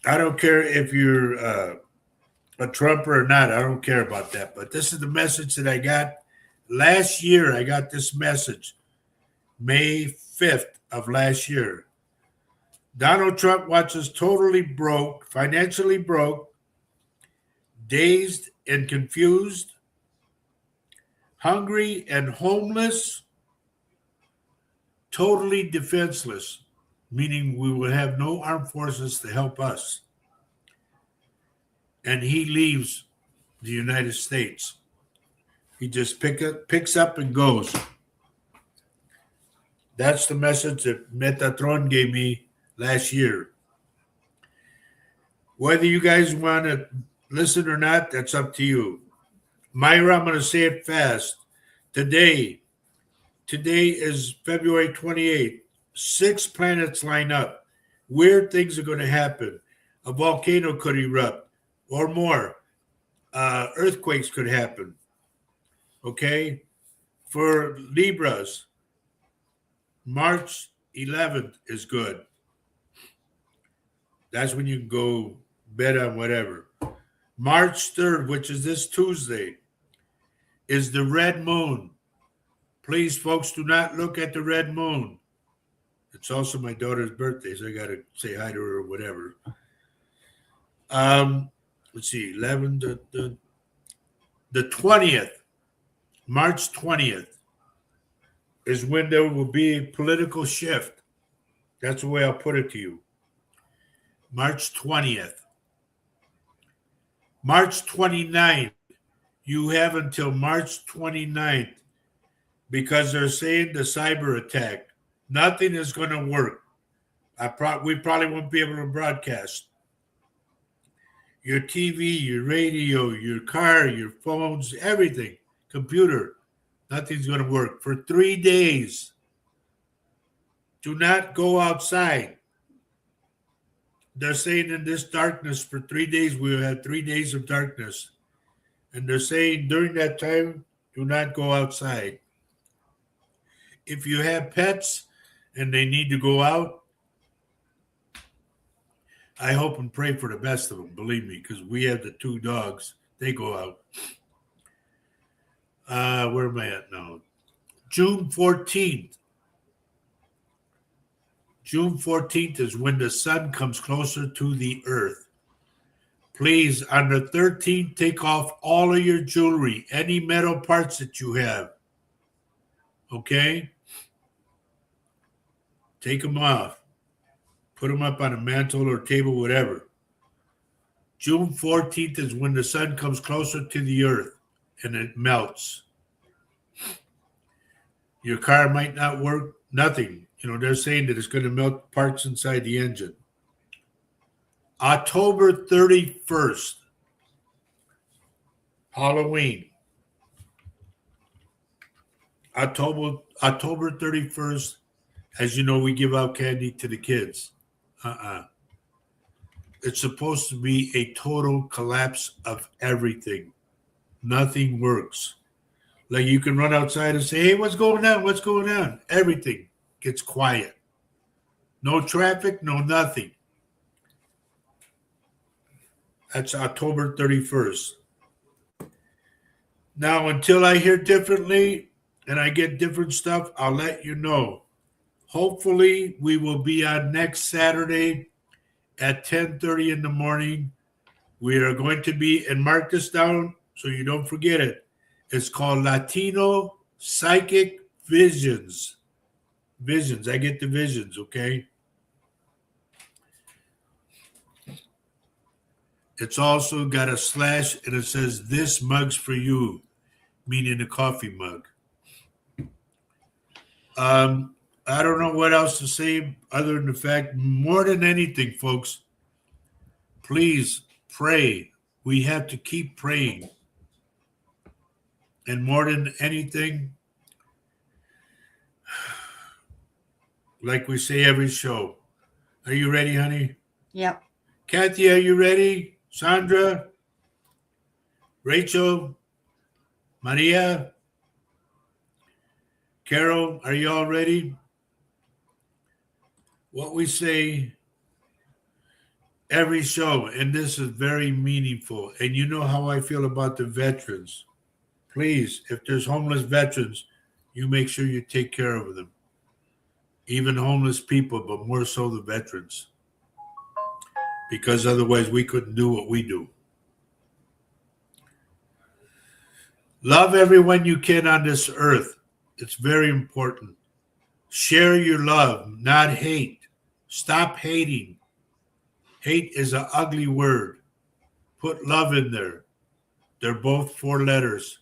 I don't care if you're a Trumper or not. I don't care about that. But this is the message that I got. Last year, I got this message. May 5th of last year. Donald Trump watches totally broke, financially broke, dazed and confused, hungry and homeless, totally defenseless, meaning we will have no armed forces to help us. And he leaves the United States. He just picks up and goes. That's the message that Metatron gave me last year. Whether you guys want to listen or not, that's up to you. Myra, I'm going to say it fast. Today is February 28th. 6 planets line up. Weird things are going to happen. A volcano could erupt or more. Earthquakes could happen. Okay? For Libras, March 11th is good. That's when you can go bet on whatever. March 3rd, which is this Tuesday, is the red moon. Please, folks, do not look at the red moon. It's also my daughter's birthday, so I got to say hi to her or whatever. Let's see, 11, the 20th, March 20th, is when there will be a political shift. That's the way I'll put it to you. March 20th. March 29th, you have until March 29th because they're saying the cyber attack. Nothing is going to work. We probably won't be able to broadcast. Your TV, your radio, your car, your phones, everything, computer, nothing's going to work for 3 days. Do not go outside. They're saying in this darkness for 3 days, we'll have 3 days of darkness. And they're saying during that time, do not go outside. If you have pets and they need to go out, I hope and pray for the best of them, believe me, because we have the 2 dogs. They go out. Where am I at now? June 14th. June 14th is when the sun comes closer to the earth. Please, on the 13th, take off all of your jewelry, any metal parts that you have. Okay? Take them off. Put them up on a mantle or table, whatever. June 14th is when the sun comes closer to the earth and it melts. Your car might not work, nothing. They're saying that it's going to melt parts inside the engine. October 31st, Halloween. October 31st, as you know, we give out candy to the kids. It's supposed to be a total collapse of everything. Nothing works. Like you can run outside and say, hey, what's going on? What's going on? Everything gets quiet. No traffic, no nothing. That's October 31st. Now, until I hear differently and I get different stuff, I'll let you know. Hopefully, we will be on next Saturday at 10:30 in the morning. We are going to be, and mark this down so you don't forget it. It's called Latino Psychic Visions. Visions. I get the visions, okay? It's also got a slash and it says, this mug's for you, meaning a coffee mug. I don't know what else to say other than the fact, more than anything, folks, please pray. We have to keep praying. And more than anything, like we say every show, are you ready, honey? Yep. Kathy, are you ready? Sandra? Rachel? Maria? Carol, are you all ready? What we say every show, and this is very meaningful, and you know how I feel about the veterans. Please, if there's homeless veterans, you make sure you take care of them. Even homeless people, but more so the veterans. Because otherwise we couldn't do what we do. Love everyone you can on this earth. It's very important. Share your love, not hate. Stop hating. Hate is an ugly word. Put love in there. They're both 4 letters,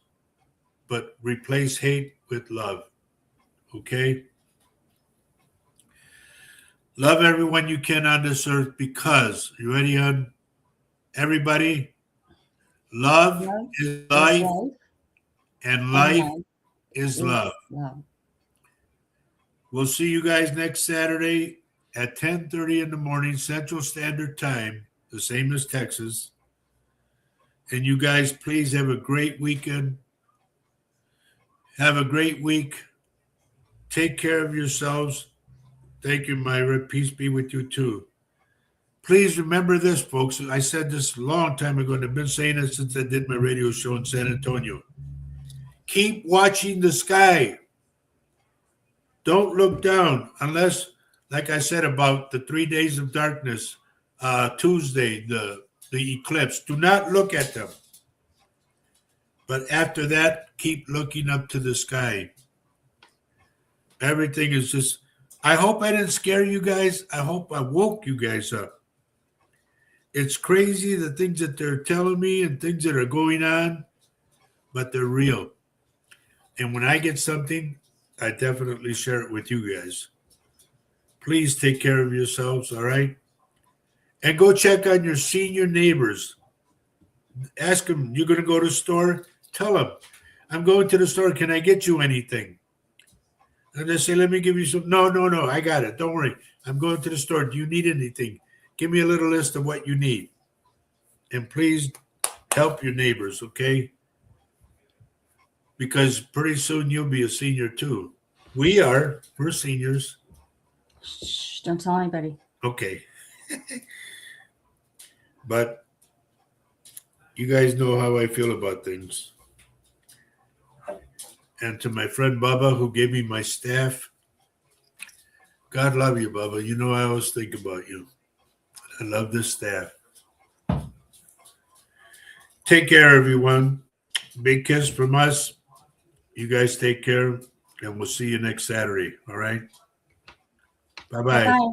but replace hate with love. Okay? Love everyone you can on this earth because, you ready, hon? Everybody, love Love is is life life, and and life life is is love. love. We'll see you guys next Saturday at 10:30 in the morning, Central Standard Time, the same as Texas. And you guys, please have a great weekend. Have a great week. Take care of yourselves. Thank you, Myra. Peace be with you too. Please remember this, folks. I said this a long time ago, and I've been saying it since I did my radio show in San Antonio. Keep watching the sky. Don't look down unless, like I said about the 3 days of darkness, Tuesday, the eclipse. Do not look at them. But after that, keep looking up to the sky. Everything is just, I hope I didn't scare you guys. I hope I woke you guys up. It's crazy the things that they're telling me and things that are going on, but they're real. And when I get something, I definitely share it with you guys. Please take care of yourselves, all right? And go check on your senior neighbors. Ask them, you're going to go to the store? Tell them, I'm going to the store. Can I get you anything? And they say, let me give you some. No, I got it. Don't worry. I'm going to the store. Do you need anything? Give me a little list of what you need. And please help your neighbors, okay? Because pretty soon you'll be a senior too. We're seniors. Shh, don't tell anybody. Okay. But you guys know how I feel about things. And to my friend Bubba, who gave me my staff, God love you, Bubba. You know I always think about you. I love this staff. Take care, everyone. Big kiss from us. You guys take care, and we'll see you next Saturday. All right? Bye-bye. Bye-bye.